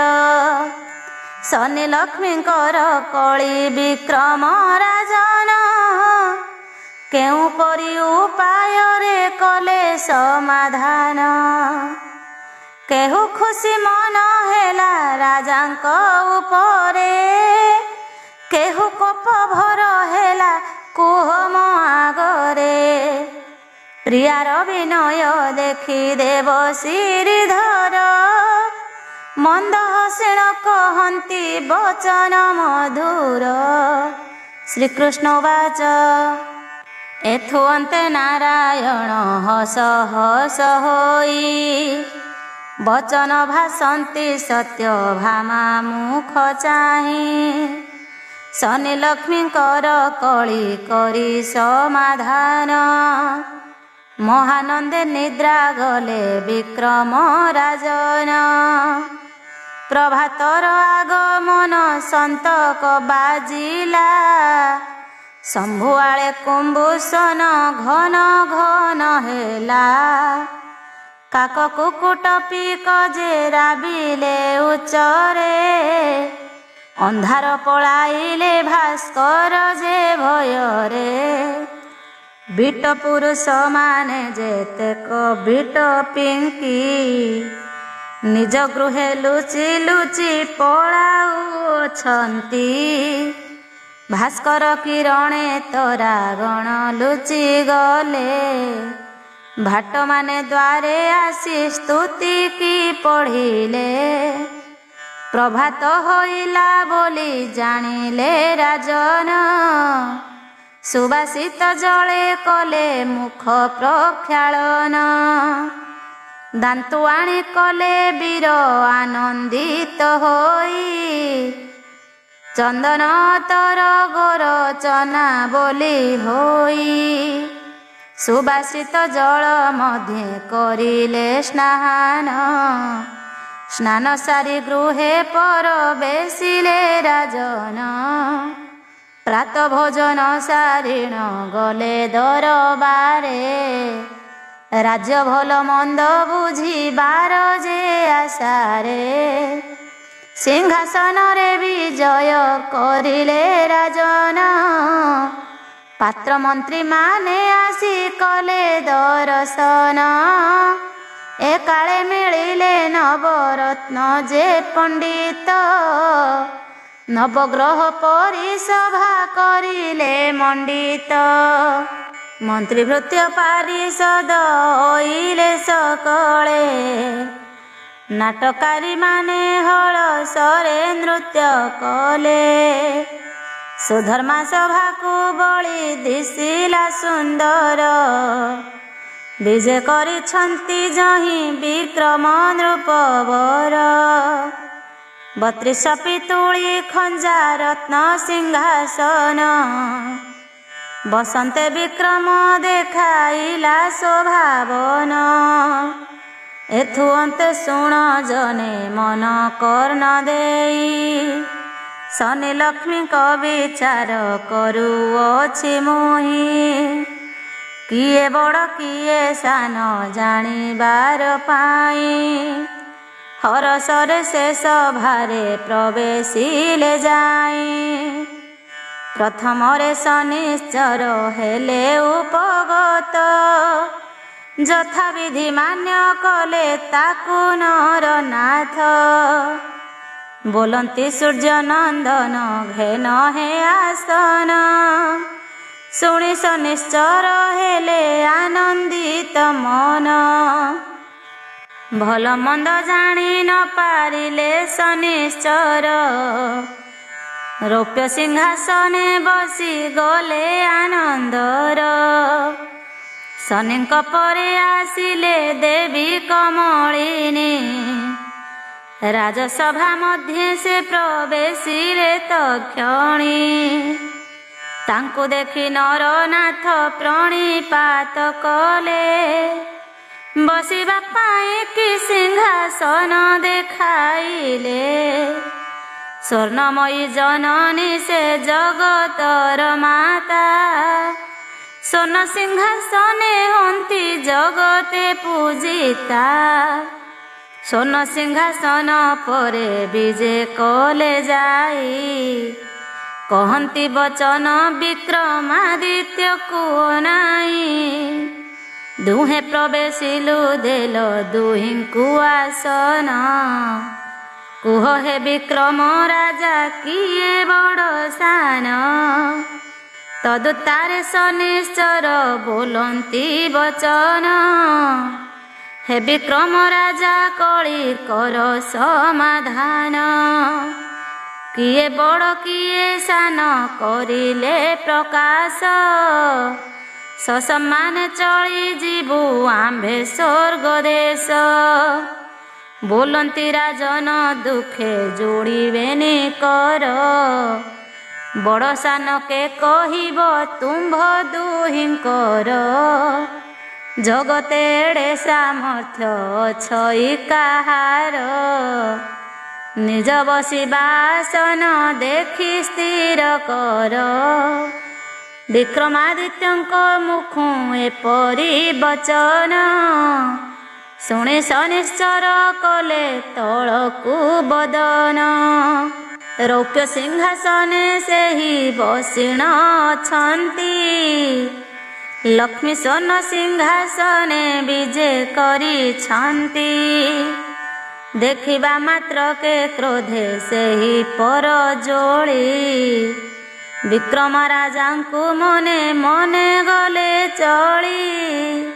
ଶନି ଲକ୍ଷ୍ମୀଙ୍କର କଳି ବିକ୍ରମ ରାଜନ। କେଉଁ ପରି ଉପାୟରେ କଲେ ସମାଧାନ। କେହୁ ଖୁସି ମନ ହେଲା ରାଜାଙ୍କ ଉପରେ। କେହୁ କୋପ ଭର ହେଲା କୁହ ମୋ ଆଗରେ। ପ୍ରିୟାର ବିନୟ ଦେଖି ଦେବ ଶ୍ରୀଧର। ମନ୍ଦ ହସିଣ କହନ୍ତି ବଚନ ମଧୁର। ଶ୍ରୀକୃଷ୍ଣ ବାଚ ଏଥୁ ଅନ୍ତେ ନାରାୟଣ ହସ ହସ ହୋଇ। ବଚନ ଭାସନ୍ତି ସତ୍ୟଭାମା ମୁଖ ଚାହିଁ। ଶନି ଲକ୍ଷ୍ମୀଙ୍କର କଳି କରି ସମାଧାନ। ମହାନନ୍ଦେ ନିଦ୍ରା ଗଲେ ବିକ୍ରମ ରାଜନ। ପ୍ରଭାତର ଆଗମନ ସନ୍ତକ ବାଜିଲା। ଶମ୍ଭୁଆଳେ କୁମ୍ଭୂଷଣ ଘନ ଘନ ହେଲା। କାକ କୁକୁଟ ପିକ ଯେ ରାବିଲେ ଉଚ୍ଚରେ। ଅନ୍ଧାର ପଳାଇଲେ ଭାସ୍କର ଯେ ଭୟରେ। ବିଟ ପୁରୁଷ ମାନେ ଯେତେକ ବିଟ ପିଙ୍କି। ନିଜ ଗୃହେ ଲୁଚି ଲୁଚି ପଳାଉଛନ୍ତି। ଭାସ୍କର କିରଣେ ତରାଗଣ ଲୁଚି ଗଲେ। ଭାଟମାନେ ଦ୍ୱାରେ ଆସି ସ୍ତୁତି କି ପଢ଼ିଲେ। ପ୍ରଭାତ ହୋଇଲା ବୋଲି ଜାଣିଲେ ରାଜନ। ସୁବାସିତ ଜଳେ କଲେ ମୁଖ ପ୍ରକ୍ଷାଳନ। ଦାନ୍ତୁଆଣି କଲେ ବୀର ଆନନ୍ଦିତ ହୋଇ। ଚନ୍ଦନ ତର ଗୋରଚନା ବୋଲି ହୋଇ। ସୁବାସିତ ଜଳ ମଧ୍ୟେ କରିଲେ ସ୍ନାନ। ସ୍ନାନ ସାରି ଗୃହେ ପରବେଶିଲେ ରାଜନ। ପ୍ରାତ ଭୋଜନ ସାରିଣ ଗଲେ ଦରବାରେ। ରାଜ୍ୟ ଭଲ ମନ୍ଦ ବୁଝିବାର ଯେ ଆଶାରେ। ସିଂହାସନରେ ବିଜୟ କରିଲେ ରାଜନ। ପାତ୍ର ମନ୍ତ୍ରୀ ମାନେ ଆସି କଲେ ଦର୍ଶନ। ଏକାଳେ ମିଳିଲେ ନବରତ୍ନ ଯେ ପଣ୍ଡିତ। ନବଗ୍ରହ ପରିସଭା କରିଲେ ମଣ୍ଡିତ। ମନ୍ତ୍ରୀ ଭୃତ୍ୟ ପାରିଷଦ ହୋଇଲେ ସକଳେ। ନାଟକାରୀ ମାନେ ହଳସରେ ନୃତ୍ୟ କଲେ। ସୁଧର୍ମା ସଭାକୁ ବଳି ଦିଶିଲା ସୁନ୍ଦର। ବିଜେ କରିଛନ୍ତି ଯହିଁ ବିକ୍ରମ ନୃପବର। 32 ପିତୁଳି ଖଞ୍ଜା ରତ୍ନ ସିଂହାସନ। ବସନ୍ତେ ବିକ୍ରମ ଦେଖାଇଲା ଶୋଭାବନ। ଏଥୁ ଅନ୍ତେ ଶୁଣ ଜନେ ମନ କର୍ଣ୍ଣ ଦେଇ। ଶନି ଲକ୍ଷ୍ମୀଙ୍କ ବିଚାର କରୁଅଛି ମୁହିଁ। କିଏ ବଡ଼ କିଏ ସାନ ଜାଣିବାର ପାଇଁ। ହରସରେ ସେ ସଭାରେ ପ୍ରବେଶିଲେ ଯାଇ। ପ୍ରଥମରେ ଶନିଶ୍ଚର ହେଲେ ଉପଗତ। ଯଥାବିଧି ମାନ୍ୟ କଲେ ତାକୁ ନରନାଥ। ବୋଲନ୍ତି ସୂର୍ଯ୍ୟ ନନ୍ଦନ ଘେନ ହେ ଆସନ। ଶୁଣି ଶନିଶ୍ଚର ହେଲେ ଆନନ୍ଦିତ ମନ। ଭଲ ମନ୍ଦ ଜାଣି ନ ପାରିଲେ ଶନିଶ୍ଚର। ରୌପ୍ୟ ସିଂହାସନେ ବସି ଗଲେ ଆନନ୍ଦର। ଶନିଙ୍କ ପରେ ଆସିଲେ ଦେବୀ କମଳିନୀ। ରାଜସଭା ମଧ୍ୟରେ ସେ ପ୍ରବେଶିଲେ ତକ୍ଷଣୀ। ତାଙ୍କୁ ଦେଖି ନରନାଥ ପ୍ରଣିପାତ କଲେ। ବସିବା ପାଇଁ କି ସିଂହାସନ ଦେଖାଇଲେ। ସ୍ୱର୍ଣ୍ଣମୟୀ ଜନନୀ ସେ ଜଗତର ମାତା। ସ୍ୱର୍ଣ୍ଣ ସିଂହାସନେ ହନ୍ତି ଜଗତେ ପୂଜିତା। ସ୍ୱର୍ଣ୍ଣ ସିଂହାସନ ପରେ ବିଜେ କଲେ ଯାଇ। କହନ୍ତି ବଚନ ବିକ୍ରମାଦିତ୍ୟକୁ ଅନାଇ। ଦୁହେଁ ପ୍ରବେଶିଲୁ ଦେଲ ଦୁହିଁଙ୍କୁ ଆସନ। କୁହ ହେ ବିକ୍ରମ ରାଜା କିଏ ବଡ଼ ସାନ। ତଦୁତ୍ତାରେ ଶନିଶ୍ଚର ବୋଲନ୍ତି ବଚନ। ହେ ବିକ୍ରମ ରାଜା କଳି କର ସମାଧାନ। କିଏ ବଡ଼ କିଏ ସାନ କରିଲେ ପ୍ରକାଶ। ସସମ୍ମାନେ ଚଳି ଯିବୁ ଆମ୍ଭେ ସ୍ୱର୍ଗ ଦେଶ। ବୋଲନ୍ତି ରାଜନ ଦୁଃଖେ ଯୋଡ଼ିବେନି କର। ବଡ଼ ସାନ କେ କହିବ ତୁମ୍ଭ ଦୁହିଁଙ୍କର। ଜଗତେ ଏଡ଼େ ସାମର୍ଥ୍ୟ ଅଛଇ କାହାର। ନିଜ ବସିବା ଆସନ ଦେଖି ସ୍ଥିର କର। ବିକ୍ରମାଦିତ୍ୟଙ୍କ ମୁଖୁ ଏପରି ବଚନ। ଶୁଣି ଶନିଶ୍ଚର କଲେ ତଳକୁ ବଦନ। ରୌପ୍ୟ ସିଂହାସନେ ସେହି ବସିଣ ଅଛନ୍ତି। ଲକ୍ଷ୍ମୀ ସ୍ୱର୍ଣ୍ଣ ସିଂହାସନେ ବିଜେ କରିଛନ୍ତି। ଦେଖିବା ମାତ୍ରକେ କ୍ରୋଧେ ସେହି ପର ଯୋଳି। ବିକ୍ରମ ରାଜାଙ୍କୁ ମନେ ମନେ ଗଲେ ଚଳି।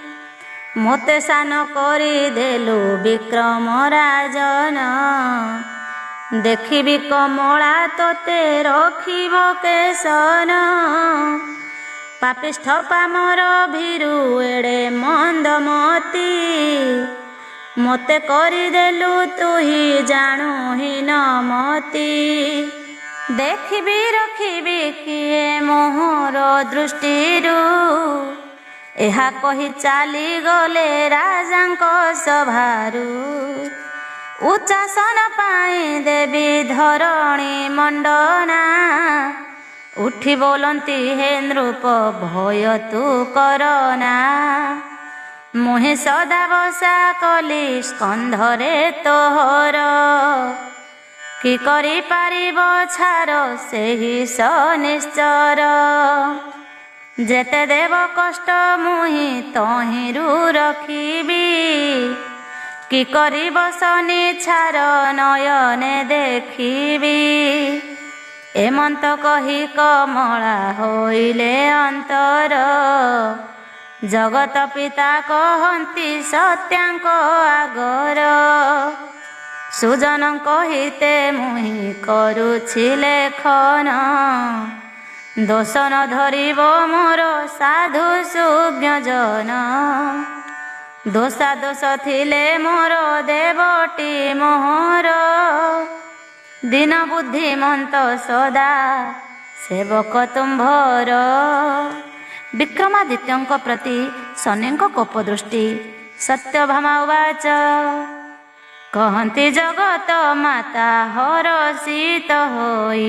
ମୋତେ ସାନ କରିଦେଲୁ ବିକ୍ରମ ରାଜନ। ଦେଖିବି କମଳା ତୋତେ ରଖିବ କେଶନ। ପାପିଷ୍ଠ ପାମର ଭୀରୁ ଏଡ଼େ ମନ୍ଦମତି। ମୋତେ କରିଦେଲୁ ତୁହି ଜାଣୁ ହୀନମତି। ଦେଖିବି ରଖିବି କିଏ ମୋହର ଦୃଷ୍ଟିରୁ। ଏହା କହି ଚାଲିଗଲେ ରାଜାଙ୍କ ସଭାରୁ। ଉଚ୍ଚାସନ ପାଇଁ ଦେବୀ ଧରଣୀ ମଣ୍ଡନା। ଉଠି ବୋଲନ୍ତି ହେ ନୃପ ଭୟ ତୁ କରନା। ମୁହିଁ ସଦା ବସା କଲି ସ୍କନ୍ଧରେ ତୋହର। କି କରିପାରିବ ଛାର ସେହି ଶନିଶ୍ଚର। ଯେତେ ଦେବ କଷ୍ଟ ମୁହିଁ ତହିଁରୁ ରଖିବି। କି କରିବ ଶନି ଛାର ନୟନେ ଦେଖିବି। ଏମନ୍ତ କହି କମଳା ହୋଇଲେ ଅନ୍ତର। ଜଗତ ପିତା କହନ୍ତି ସତ୍ୟାଙ୍କ ଆଗର। ସୁଜନଙ୍କ ହିତେ ମୁହିଁ କରୁଛି ଲେଖନ। ଦୋଷ ନ ଧରିବ ମୋର ସାଧୁ ସୁଜ୍ଞଜନ। ଦୋଷା ଦୋଷ ଥିଲେ ମୋର ଦେବଟି ମୋହର। ଦିନ ବୁଦ୍ଧିମନ୍ତ ସଦା ସେବକ ତୁମ୍ଭର। विक्रमादित्यଙ୍କ प्रति शनिଙ୍କ कोप दृष्टि। सत्यभामा उवाच कहन्ति जगत माता हरषित होई,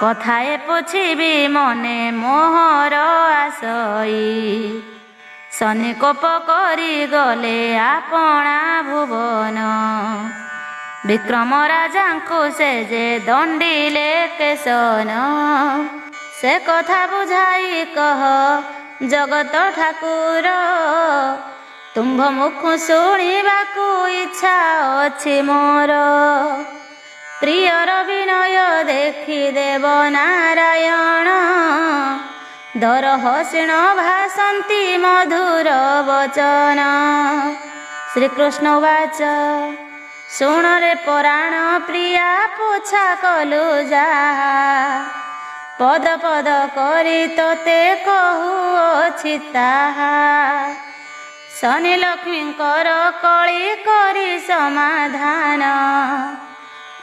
कथाए पुछिबि मने मोहर आशई। शनि कोप करि गले आपणा भुवन, विक्रम राजाଙ୍କୁ से जे दंडिले केशन। से कथा बुझाई कह जगत ठाकुर, तुम्भ मुख शुणिबाकू इच्छा अछि मोर। प्रियर विनय देखि देव नारायण, दरहसिण भासन्ति मधुर वचन। श्रीकृष्ण उवाच शुण रे पराण प्रिया पोछा कलु जाहा, पद पद करी तोते कहुअछि ताहा। शनि लक्ष्मीଙ୍କର कଳି करी समाधान,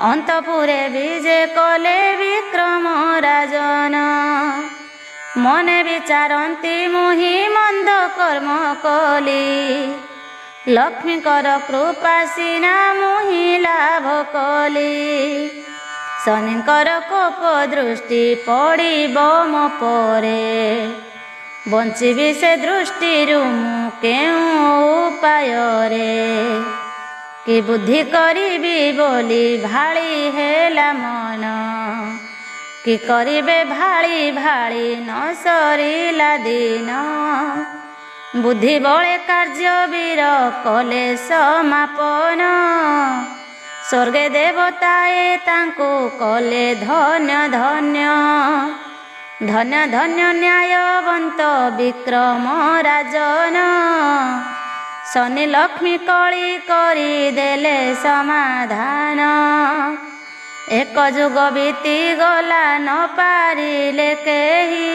अंतपुरे विजे कले विक्रम राजन। मने विचारन्ति मुहि मंद कर्म कली, लक्ष्मीଙ୍କର कृपा सिना मुहि लाभ कली। शनिଙ୍କର कोप दृष्टि पड़िब मो परे, बଞ୍ଚିବି ସେ ଦୃଷ୍ଟିରୁ ମୁଁ କେଉଁ ଉପାୟରେ। କି ବୁଦ୍ଧି କରିବି ବୋଲି ଭାଳି ହେଲା ମନ, କି କରିବେ ଭାଳି ଭାଳି ନ ସରିଲା ଦିନ। ବୁଦ୍ଧି ବଳେ କାର୍ଯ୍ୟ ବୀର କଲେ ସମାପନ, ସ୍ୱର୍ଗେ ଦେବତାଏ ତାଙ୍କୁ କଲେ ଧନ୍ୟ ଧନ୍ୟ। ଧନ୍ୟ ଧନ୍ୟ ନ୍ୟାୟବନ୍ତ ବିକ୍ରମ ରାଜନ, ଶନି ଲକ୍ଷ୍ମୀ କଳି କରି ଦେଲେ ସମାଧାନ। ଏକ ଯୁଗ ବିତି ଗଲା ନ ପାରିଲେ କେହି,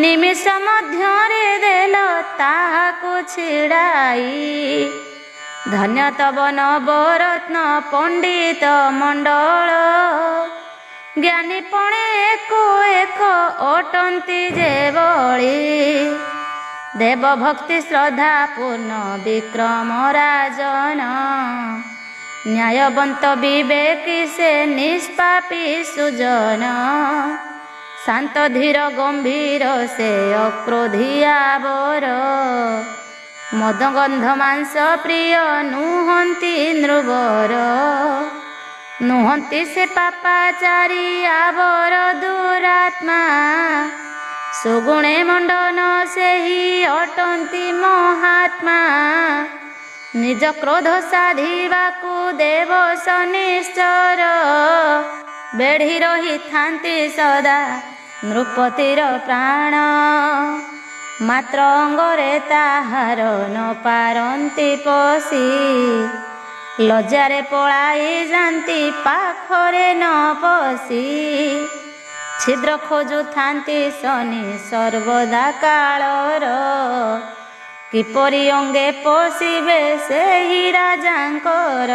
ନିମିଷ ମଧ୍ୟରେ ଦେଲ ତାହାକୁ ଛିଡ଼ାଇ। ଧନ୍ୟ ତବ ନବରତ୍ନ ପଣ୍ଡିତ ମଣ୍ଡଳ, ଜ୍ଞାନୀ ପଣେ ଏକ ଏକ ଅଟନ୍ତି ଯେଭଳି। ଦେବ ଭକ୍ତି ଶ୍ରଦ୍ଧା ପୂର୍ଣ୍ଣ ବିକ୍ରମ ରାଜନ, ନ୍ୟାୟବନ୍ତ ବିବେକୀ ସେ ନିଷ୍ପାପୀ ସୁଜନ। ଶାନ୍ତ ଧୀର ଗମ୍ଭୀର ସେ ଅକ୍ରୋଧିଆ ବର, ମଦଗନ୍ଧ ମାଂସ ପ୍ରିୟ ନୁହନ୍ତି ନୃବର। ନୁହନ୍ତି ସେ ପାପାଚାରୀ ଆବର ଦୁରାତ୍ମା, ସୁଗୁଣେ ମଣ୍ଡନ ସେହି ଅଟନ୍ତି ମହାତ୍ମା। ନିଜ କ୍ରୋଧ ସାଧିବାକୁ ଦେବ ଶନିଶ୍ଚର, ବେଢ଼ି ରହିଥାନ୍ତି ସଦା ନୃପତିର ପ୍ରାଣ। ମାତ୍ର ଅଙ୍ଗରେ ତାହାର ନ ପାରନ୍ତି ପଶି, ଲଜ୍ଜାରେ ପଳାଇ ଯାନ୍ତି ପାଖରେ ନ ପଶି। ଛିଦ୍ର ଖୋଜୁଥାନ୍ତି ଶନି ସର୍ବଦା କାଳର, କିପରି ଅଙ୍ଗେ ପଶିବେ ସେହି ରାଜାଙ୍କର।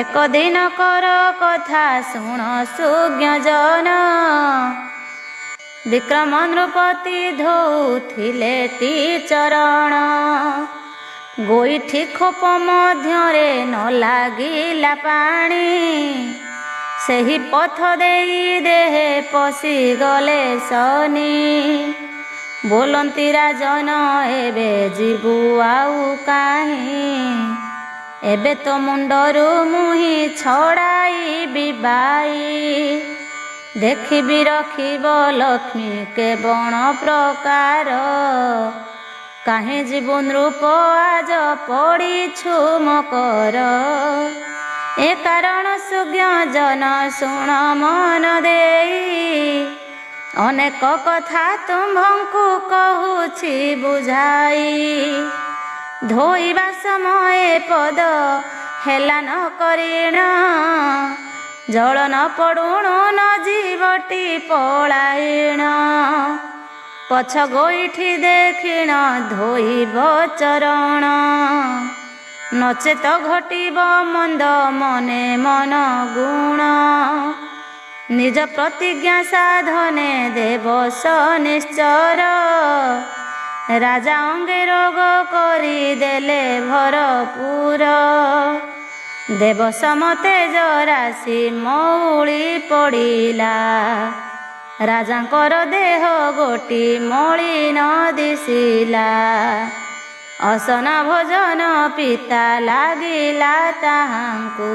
ଏକ ଦିନକର କଥା ଶୁଣ ସୁଜ୍ଞଜନ, ବିକ୍ରମ ନୃପତି ଧୋଉଥିଲେ ଟି ଚରଣ। ଗୋଇଠି ଖୋପ ମଧ୍ୟରେ ନ ଲାଗିଲା ପାଣି, ସେହି ପଥ ଦେଇ ଦେହେ ପଶିଗଲେ ଶନି। ବୋଲନ୍ତି ରାଜନ ଏବେ ଯିବୁ ଆଉ କାହିଁ, ଏବେ ତ ମୁଣ୍ଡରୁ ମୁହିଁ ଛଡ଼ାଇବି ବାଇ। ଦେଖିବି ରଖିବ ଲକ୍ଷ୍ମୀ କେବଳ ପ୍ରକାର, କାହିଁ ଯିବୁ ନୃପ ଆଜ ପଡ଼ିଛୁ ମକର। ଏ କାରଣ ସୁଜ୍ଞଜନ ଶୁଣ ମନ ଦେଇ, ଅନେକ କଥା ତୁମ୍ଭଙ୍କୁ କହୁଛି ବୁଝାଇ। ଧୋଇବା ସମୟେ ପଦ ହେଲା ନ କରିଣ, ଜଳ ନ ପଡ଼ୁଣୁ ନ ଯିବଟି ପଳାଇଣ। ପଛ ଗୋଇଠି ଦେଖିଣ ଧୋଇବ ଚରଣ, ନଚେତ ଘଟିବ ମନ୍ଦ ମନେ ମନ ଗୁଣ। ନିଜ ପ୍ରତିଜ୍ଞା ସାଧନେ ଦେବ ନିଶ୍ଚର। ରାଜା ଅଙ୍ଗେ ରୋଗ କରିଦେଲେ ଭରପୁର। ଦେବ ସମତେ ଜରାସି ମଉଳି ପଡ଼ିଲା। ରାଜାଙ୍କର ଦେହ ଗୋଟି ମଳିନ ଦିଶିଲା। ଅସନ ଭୋଜନ ପିତା ଲାଗିଲା ତାହାଙ୍କୁ।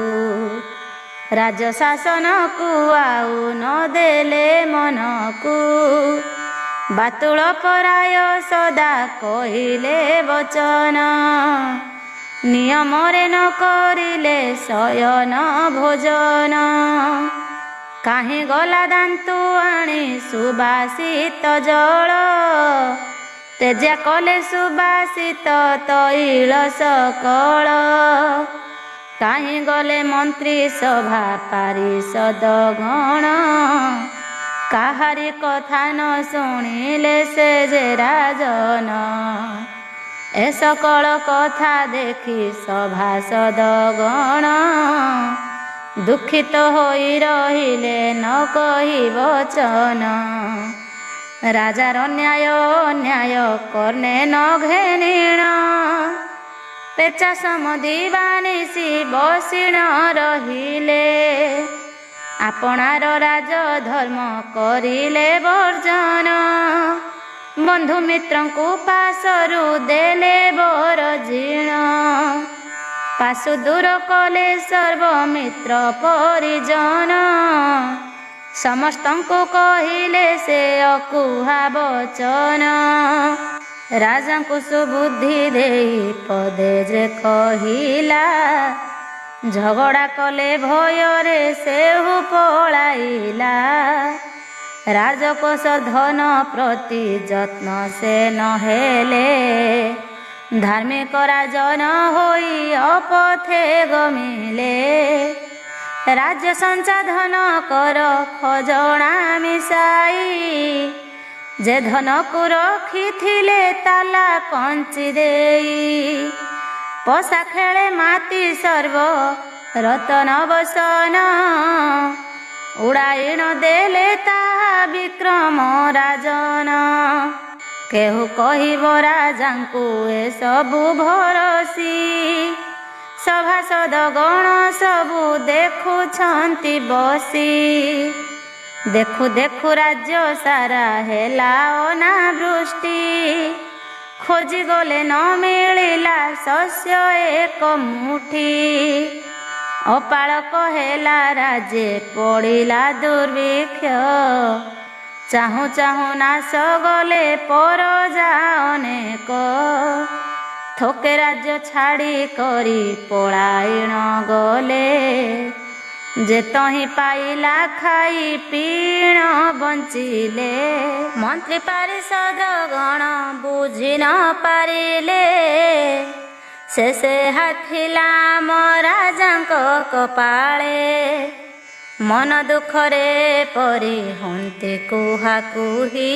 ରାଜ୍ୟ ଶାସନକୁ ଆଉ ନ ଦେଲେ ମନକୁ। ବାତୁଳ ପରାୟ ସଦା କହିଲେ ବଚନ। ନିୟମରେ ନ କରିଲେ ଶୟନ ଭୋଜନ। କାହିଁ ଗଲା ଦାନ୍ତୁ ଆଣି ସୁବାସିତ ଜଳ। ତେଜା କଲେ ସୁବାସିତ ତୈଳ ସକଳ। କାହିଁ ଗଲେ ମନ୍ତ୍ରୀ ସଭା ପାରିଷଦ ଗଣ। କାହାରି କଥା ନ ଶୁଣିଲେ ସେ ଯେ ରାଜନ। ଏ ସକଳ କଥା ଦେଖି ସଭାସଦ ଗଣ। ଦୁଃଖିତ ହୋଇ ରହିଲେ ନ କହି ବଚନ। ରାଜାର ନ୍ୟାୟ ଅନ୍ୟାୟ କର୍ଣ୍ଣେ ନ ଘେନିଣ। ପେଚା ସମଧି ବାନିସି ବସିଣ ରହିଲେ। ଆପଣାର ରାଜ ଧର୍ମ କରିଲେ ବର୍ଜନ। ବନ୍ଧୁ ମିତ୍ରଙ୍କୁ ପାଶରୁ ଦେଲେ ବରଜିଣ। ପାଶୁ ଦୂର କଲେ ସର୍ବମିତ୍ର ପରିଜନ। ସମସ୍ତଙ୍କୁ କହିଲେ ସେ ଅକୁହା ବଚନ। ରାଜାଙ୍କୁ ସୁବୁଦ୍ଧି ଦେଇ ପଦେ ଯେ କହିଲା। ଝଗଡ଼ା କଲେ ଭୟରେ ସେହୁ ପଳାଇଲା। ରାଜକୋଷ ଧନ ପ୍ରତି ଯତ୍ନ ସେ ନହେଲେ। ଧାର୍ମିକ ରାଜନ ହୋଇ ଅପଥେ ଗମିଲେ। ରାଜ୍ୟ ସଂସାଧନ କର ଖଜଣା ମିଶାଇ। ଯେ ଧନକୁ ରଖିଥିଲେ ତାଲା କଞ୍ଚି ଦେଇ। ପଶା ଖେଳେ ମାତି ସର୍ବ ରତନ ବସନ। ଉଡ଼ାଇଣ ଦେଲେ ତାହା ବିକ୍ରମ ରାଜନ। କେହୁ କହିବ ରାଜାଙ୍କୁ ଏସବୁ ଭରସି। ସଭାସଦ ଗଣ ସବୁ ଦେଖୁଛନ୍ତି ବସି। ଦେଖୁ ଦେଖୁ ରାଜ୍ୟ ସାରା ହେଲା ଅନାବୃଷ୍ଟି। ଖୋଜି ଗଲେ ନ ମିଳିଲା ଶସ୍ୟ ଏକ ମୁଠି। ଅପାଳକ ହେଲା ରାଜେ ପଡ଼ିଲା ଦୁର୍ଭିକ୍ଷ। ଚାହୁଁ ଚାହୁଁ ନାଶ ଗଲେ ପରଜା ଅନେକ। ଥୋକେ ରାଜ୍ୟ ଛାଡ଼ି କରି ପଳାଇଣ ଗଲେ। ଯେ ତହିଁ ପାଇଲା ଖାଇ ପିଣ ବଞ୍ଚିଲେ। ମନ୍ତ୍ରୀ ପାରିଷଦ ଗଣ ବୁଝି ନ ପାରିଲେ। ଶେଷେ ହାଥିଲା ଆମ ରାଜାଙ୍କ କପାଳେ। ମନ ଦୁଃଖରେ ପରି ହୁଅନ୍ତି କୁହାକୁହି।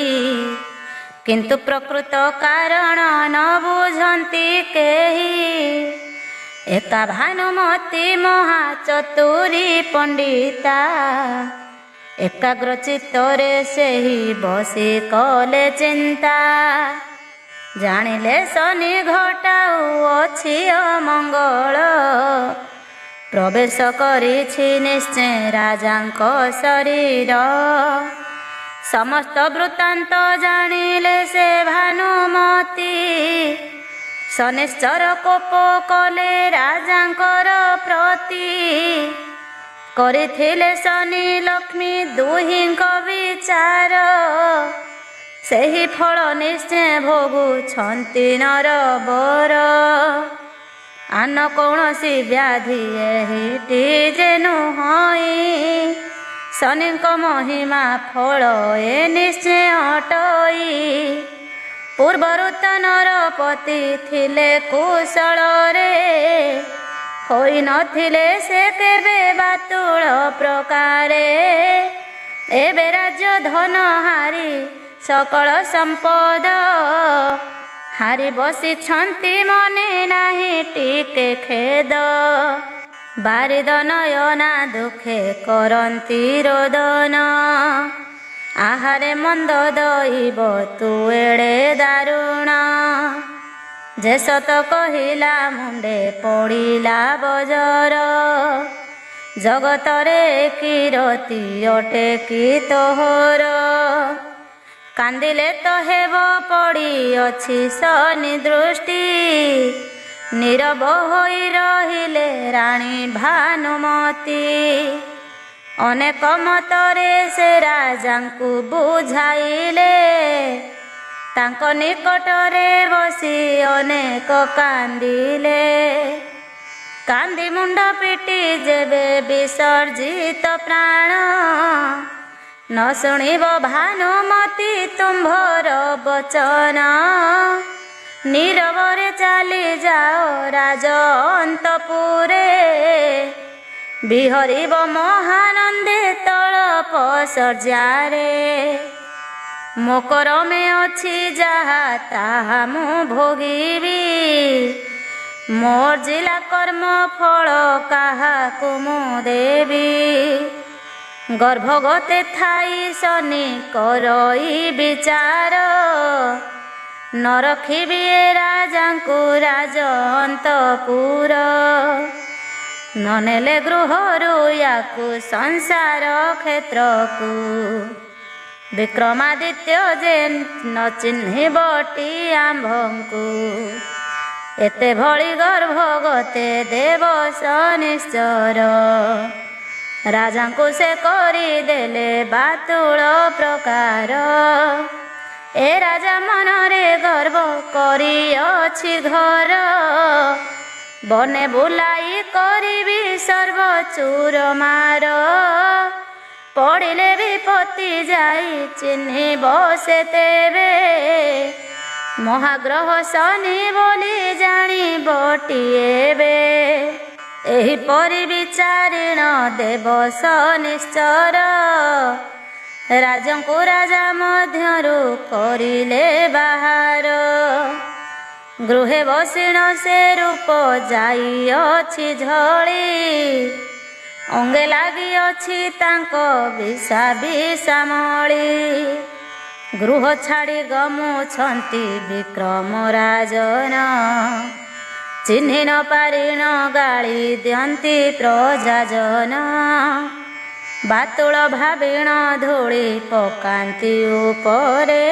କିନ୍ତୁ ପ୍ରକୃତ କାରଣ ନ ବୁଝନ୍ତି କେହି। ଏକା ଭାନୁମତୀ ମହାଚତୁରୀ ପଣ୍ଡିତା। ଏକାଗ୍ର ଚିତ୍ତରେ ସେହି ବସି କଲେ ଚିନ୍ତା। ଜାଣିଲେ ଶନି ଘଟାଉଅଛି ଅମଙ୍ଗଳ। ପ୍ରବେଶ କରିଛି ନିଶ୍ଚୟ ରାଜାଙ୍କ ଶରୀର। ସମସ୍ତ ବୃତ୍ତାନ୍ତ ଜାଣିଲେ ସେ ଭାନୁମତୀ। ଶନିଶ୍ଚର କୋପ କଲେ ରାଜାଙ୍କର ପ୍ରତି। କରିଥିଲେ ଶନି ଲକ୍ଷ୍ମୀ ଦୁହିଁଙ୍କ ବିଚାର। ସେହି ଫଳ ନିଶ୍ଚୟ ଭୋଗୁଛନ୍ତି ନରବର। ଆନ କୌଣସି ବ୍ୟାଧି ଏହିଟି ଯେ ନୁହଁଇ। ଶନିଙ୍କ ମହିମା ଫଳ ଏ ନିଶ୍ଚୟ ଅଟଇ। ପୂର୍ବରୁ ତ ନରପତି ଥିଲେ କୁଶଳରେ। ହୋଇ ନଥିଲେ ସେ କେବେ ବାତୁଳ ପ୍ରକାରେ। ଏବେ ରାଜ୍ୟ ଧନ ହାରି ସକଳ ସମ୍ପଦ। ହାରି ବସିଛନ୍ତି ମନେ ନାହିଁ ଟିକେ ଖେଦ। ବାରିଦ ନୟନା ଦୁଃଖେ କରନ୍ତି ରୋଦନ। ଆହାରେ ମନ୍ଦ ଦଇବ ତୁ ଏଡ଼େ ଦାରୁଣ। ଯେ ସତ କହିଲା ମୁଣ୍ଡେ ପଡ଼ିଲା ବଜର। ଜଗତରେ କିରତି ଅଟେ କି ତୋହର। କାନ୍ଦିଲେ ତ ହେବ ପଡ଼ିଅଛି ଶନି ଦୃଷ୍ଟି। ନୀରବ ହୋଇ ରହିଲେ ରାଣୀ ଭାନୁମତୀ। ଅନେକ ମତରେ ସେ ରାଜାଙ୍କୁ ବୁଝାଇଲେ। ତାଙ୍କ ନିକଟରେ ବସି ଅନେକ କାନ୍ଦିଲେ। କାନ୍ଦି ମୁଣ୍ଡ ପିଟି ଯେବେ ବିସର୍ଜିତ ପ୍ରାଣ। ନ ଶୁଣିବ ଭାନୁମତୀ ତୁମ୍ଭର ବଚନ। ନୀରବରେ ଚାଲି ଯାଅ ରାଜ ଅନ୍ତପୁରେ। ବିହରିବ ମହାନନ୍ଦେ ତଳପ ଶଯ୍ୟାରେ। ମୋ କରମେ ଅଛି ଯାହା ତାହା ମୁଁ ଭୋଗିବି। ମୋର୍ଜିଲା କର୍ମ ଫଳ କାହାକୁ ମୁଁ ଦେବି। ଗର୍ଭଗତେ ଥାଇ ଶନି କରଇ ବିଚାର। ନ ରଖିବି ଏ ରାଜାଙ୍କୁ ରାଜ ଅନ୍ତପୁର। ନ ନେଲେ ଗୃହରୁ ୟାକୁ ସଂସାର କ୍ଷେତ୍ରକୁ। ବିକ୍ରମାଦିତ୍ୟ ଯେ ନ ଚିହ୍ନିବଟି ଆମ୍ଭଙ୍କୁ। ଏତେ ଭଳି ଗର୍ଭଗତେ ଦେବ ଶନିଶ୍ଚର। ରାଜାଙ୍କୁ ସେ କରିଦେଲେ ବାତୁଳ ପ୍ରକାର। ଏ ରାଜା ମନରେ ଗର୍ବ କରିଅଛି ଘର। ବନେ ବୁଲାଇ କରିବି ସର୍ବଚୁରମାର। ପଡ଼ିଲେ ବିପତ୍ତି ଯାଇ ଚିହ୍ନିବ ସେ ତେବେ। ମହାଗ୍ରହ ଶନି ବୋଲି ଜାଣିବଟି ଏବେ। ଏହିପରି ବିଚାରିଣ ଦେବ ଶନିଶ୍ଚର। ରାଜଙ୍କୁ ରାଜା ମଧ୍ୟରୁ କରିଲେ ବାହାର। ଗୃହେ ବସିଣ ସେ ରୂପ ଯାଇଅଛି ଝଳି। ଅଙ୍ଗେ ଲାଗିଅଛି ତାଙ୍କ ବିଷା ବିଷାମଳି। ଗୃହ ଛାଡ଼ି ଗମୁଛନ୍ତି ବିକ୍ରମ ରାଜନ। ଚିହ୍ନି ନ ପାରିଣ ଗାଳି ଦିଅନ୍ତି ପ୍ରଜାଜନ। ବାତୁଳ ଭାବିଣ ଧୂଳି ପକାନ୍ତି ଉପରେ।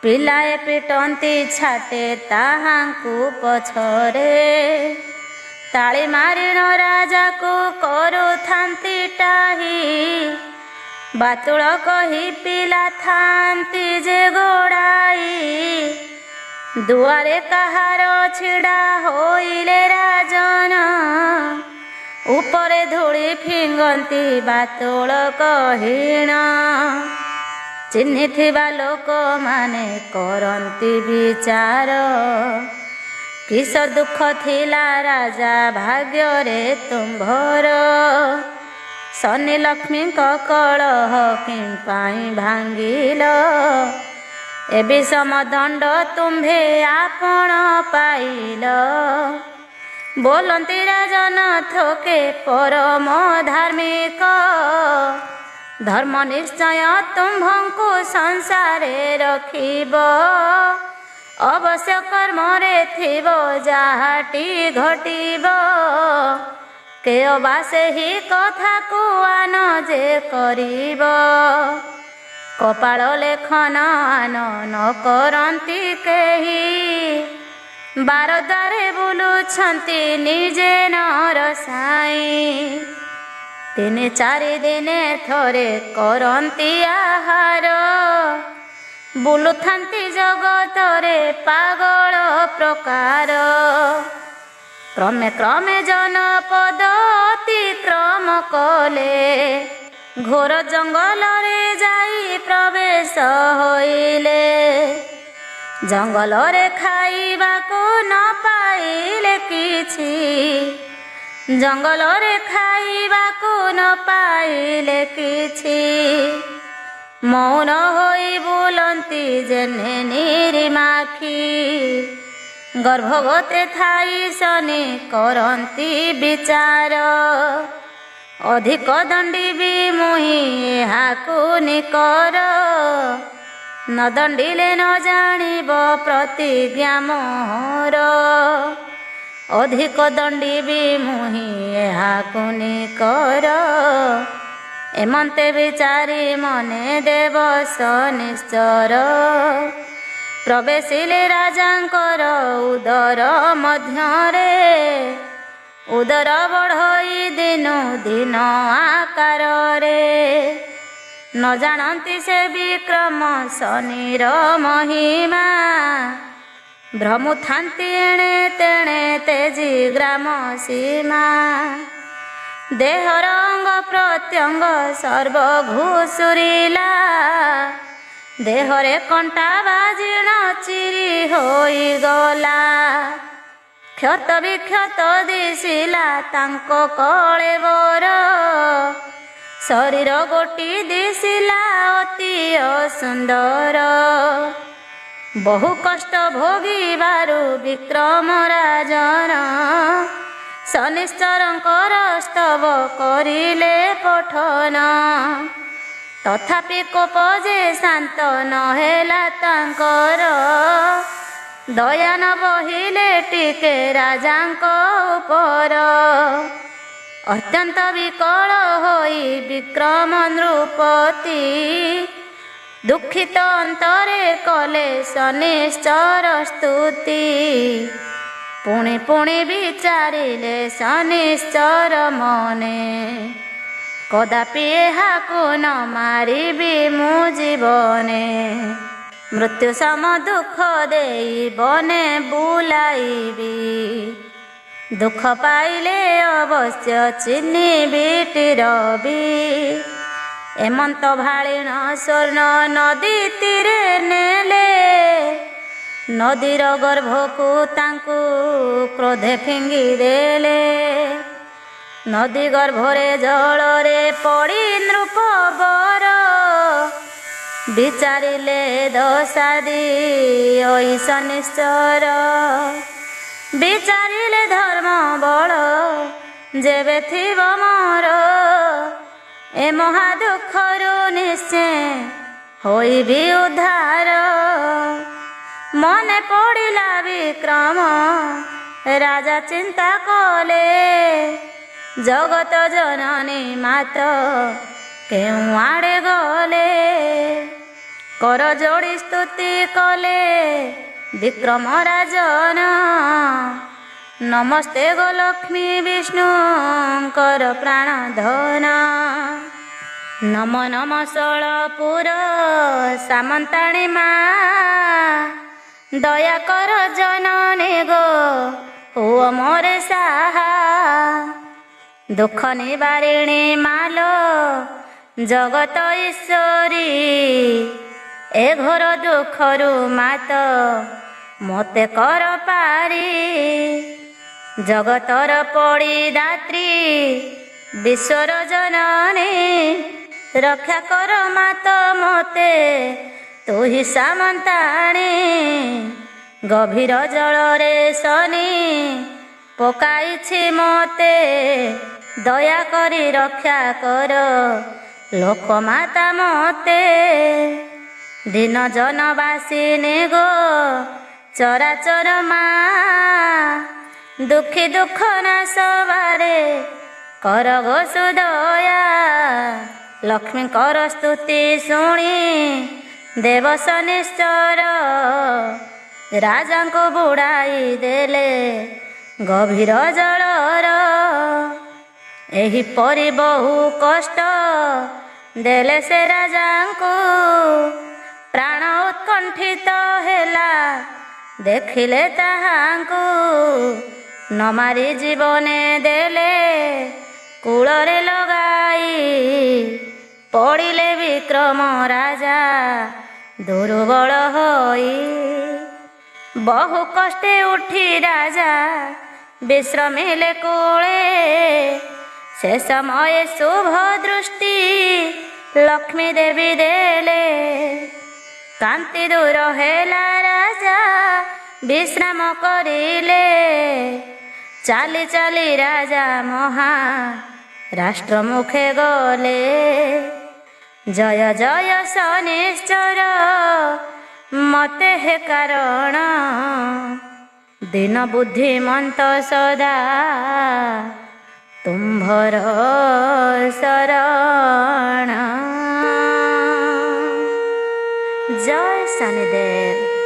ପିଲାଏ ପିଟନ୍ତି ଛାଟେ ତାହାଙ୍କୁ ପଛରେ। ତାଳି ମାରିଣ ରାଜାକୁ କରୁଥାନ୍ତି ଟାହି। ବାତୁଳ କହି ପିଲା ଥାନ୍ତି ଯେ ଗୋଡ଼ାଇ। ଦୁଆରେ କାହାର ଛିଡ଼ା ହୋଇଲେ ରାଜନ। ଉପରେ ଧୂଳି ଫିଙ୍ଗନ୍ତି ବାତୁଳ କହିଣ। ଚିହ୍ନିଥିବା ଲୋକମାନେ କରନ୍ତି ବିଚାର। କିସ ଦୁଃଖ ଥିଲା ରାଜା ଭାଗ୍ୟରେ ତୁମ୍ଭର। ଶନି ଲକ୍ଷ୍ମୀଙ୍କ କଳହ କିମ୍ପାଇଁ ଭାଙ୍ଗିଲ। ଏ ବିଷମ ଦଣ୍ଡ ତୁମ୍ଭେ ଆପଣ ପାଇଲ। ବୋଲନ୍ତି ରାଜନ ଥୋକେ ପରମ ଧାର୍ମିକ। ଧର୍ମ ନିଶ୍ଚୟ ତୁମ୍ଭଙ୍କୁ ସଂସାରେ ରଖିବ। ଅବଶ୍ୟ କର୍ମରେ ଥିବ ଯାହାଟି ଘଟିବ। କେ ଅବା ସେହି କଥାକୁ ଆନ ଯେ କରିବ। କପାଳ ଲେଖନ ଆନ ନ କରନ୍ତି କେହି। ବାରଦ୍ୱାରେ ବୁଲୁଛନ୍ତି ନିଜେ ନରସାଇଁ। 3-4 ଦିନେ ଥରେ କରନ୍ତି ଆହାର। ବୁଲୁଥାନ୍ତି ଜଗତରେ ପାଗଳ ପ୍ରକାର। କ୍ରମେ କ୍ରମେ ଜନପଦ ଅତିକ୍ରମ କଲେ। ଘୋର ଜଙ୍ଗଲରେ ଯାଇ ପ୍ରବେଶ ହୋଇଲେ। ଜଙ୍ଗଲରେ ଖାଇବାକୁ ନ ପାଇଲେ କିଛି। ଜଙ୍ଗଲରେ ଖାଇବାକୁ ନ ପାଇଲେ କିଛି। ମୌନ ହୋଇ ବୁଲନ୍ତି ଯେହ୍ନେ ନିରିମାଖି। ଗର୍ଭଗତେ ଥାଇ ଶନି କରନ୍ତି ବିଚାର। ଅଧିକ ଦଣ୍ଡି ବି ମୁହିଁ ଏହାକୁ ନିକର। ନ ଦଣ୍ଡିଲେ ନ ଜାଣିବ ପ୍ରତିଜ୍ଞା ମୋହର। ଅଧିକ ଦଣ୍ଡି ବି ମୁହିଁ ଏହାକୁ ନିକର। ଏମନ୍ତେ ବିଚାରି ମନେ ଦେବ ଶନିଶ୍ଚର। ପ୍ରବେଶିଲେ ରାଜାଙ୍କର ଉଦର ମଧ୍ୟରେ। ଉଦର ବଢ଼ଇ ଦିନୁ ଦିନ ଆକାରରେ। ନ ଜାଣନ୍ତି ସେ ବିକ୍ରମ ଶନିର ମହିମା। ଭ୍ରମୁଥାନ୍ତି ଏଣେ ତେଣେ ତେଜି ଗ୍ରାମ ସୀମା। ଦେହର ଅଙ୍ଗ ପ୍ରତ୍ୟଙ୍ଗ ସର୍ବ ଘୁଷୁରିଲା। ଦେହରେ କଣ୍ଟା ବାଜିଣ ଚିରି ହୋଇଗଲା। କ୍ଷତ ବିକ୍ଷତ ଦିଶିଲା ତାଙ୍କ କଳେବର। ଶରୀର ଗୋଟି ଦିଶିଲା ଅତି ସୁନ୍ଦର। ବହୁ କଷ୍ଟ ଭୋଗିବାରୁ ବିକ୍ରମ ରାଜନ। ଶନିଶ୍ଚରଙ୍କର ସ୍ତବ କରିଲେ ପଠନ। ତଥାପି କୋପ ଯେ ଶାନ୍ତ ନ ହେଲା ତାଙ୍କର। ଦୟା ନ ବହିଲେ ଟିକେ ରାଜାଙ୍କ ଉପର। ଅତ୍ୟନ୍ତ ବିକଳ ହୋଇ ବିକ୍ରମ ନୃପତି। ଦୁଃଖିତ ଅନ୍ତରେ କଲେ ଶନିଶ୍ଚର ସ୍ତୁତି। ପୁଣି ପୁଣି ବିଚାରିଲେ ଶନିଶ୍ଚର ମନେ। କଦାପି ଏହାକୁ ନ ମାରିବି ମୁଁ ଜୀବନେ। ମୃତ୍ୟୁ ସମ ଦୁଃଖ ଦେଇ ବନେ ବୁଲାଇବି। ଦୁଃଖ ପାଇଲେ ଅବଶ୍ୟ ଚିହ୍ନିବି ରବି। ଏମନ୍ତ ଭାଳିଣ ସ୍ୱର୍ଣ୍ଣ ନଦୀ ତୀରେ ନେଲେ। ନଦୀର ଗର୍ଭକୁ ତାଙ୍କୁ କ୍ରୋଧେ ଫିଙ୍ଗି ଦେଲେ। ନଦୀ ଗର୍ଭରେ ଜଳରେ ପଡ଼ି ନୃପବର। ବିଚାରିଲେ ଦଶାଦି ଓଇ ଶନିଶ୍ଚର। ବିଚାରିଲେ ଧର୍ମ ବଳ ଯେବେ ଥିବ ମୋର। ଏ ମହା ଦୁଃଖରୁ ନିଶ୍ଚେ ହୋଇବି ଉଦ୍ଧାର। ମନେ ପଡ଼ିଲା ବିକ୍ରମ ରାଜା ଚିନ୍ତା କଲେ। ଜଗତ ଜନନୀ ମାତ କେଉଁ ଆଡ଼େ ଗଲେ। କର ଯୋଡ଼ି ସ୍ତୁତି କଲେ ବିକ୍ରମ ରାଜନ। ନମସ୍ତେ ଗୋ ଲକ୍ଷ୍ମୀ ବିଷ୍ଣୁଙ୍କର ପ୍ରାଣ ଧନ। ନମ ନମ ଷୋଳପୁର ସାମନ୍ତାଣୀ ମା। ଦୟା କର ଜନନୀ ଗୋ ହୁଅ ମୋରେ ସାହା। ଦୁଃଖ ନିବାରିଣୀ ମାଲୋ ଜଗତ ଈଶ୍ୱରୀ। ଏ ଘୋର ଦୁଃଖରୁ ମାତ ମୋତେ କର ପାରି। ଜଗତର ପଡ଼ିଦାତ୍ରୀ ବିଶ୍ୱର ଜନନୀ। ରକ୍ଷା କର ମାତ ମୋତେ ତୁହି ସାମନ୍ତାଣୀ। ଗଭୀର ଜଳରେ ଶନି ପକାଇଛି ମୋତେ। ଦୟା କରି ରକ୍ଷା କର ଲୋକମାତା ମୋତେ। ଦିନ ଜନବାସିନୀ ଗୋ ଚରାଚର ମା। ଦୁଃଖୀ ଦୁଃଖ ନାଶ ବାରେ କର ଗୋ ସୁଦୟା। ଲକ୍ଷ୍ମୀଙ୍କର ସ୍ତୁତି ଶୁଣି ଦେବ ଶନିଶ୍ଚର। ରାଜାଙ୍କୁ ବୁଡ଼ାଇ ଦେଲେ ଗଭୀର ଜଳର। ଏହିପରି ବହୁ କଷ୍ଟ ଦେଲେ ସେ ରାଜାଙ୍କୁ। ପ୍ରାଣ ଉତ୍କଣ୍ଠିତ ହେଲା ଦେଖିଲେ ତାହାଙ୍କୁ। ନ ମାରି ଜୀବନେ ଦେଲେ କୂଳରେ ଲଗାଇ। ପଡ଼ିଲେ ବିକ୍ରମ ରାଜା ଦୁର୍ବଳ ହୋଇ। ବହୁ କଷ୍ଟେ ଉଠି ରାଜା ବିଶ୍ରମିଲେ କୂଳେ। ସେ ସମୟ ଶୁଭ ଦୃଷ୍ଟି ଲକ୍ଷ୍ମୀ ଦେବୀ ଦେଲେ। କାନ୍ତି ଦୂର ହେଲା ରାଜା विश्राम करिले चाली चाली राजा महा राष्ट्र मुखे गले जय जय शनिश्चर मते हे कारण दिन बुद्धिमंत सदा तुम्भर शरण। जय शनिदेव।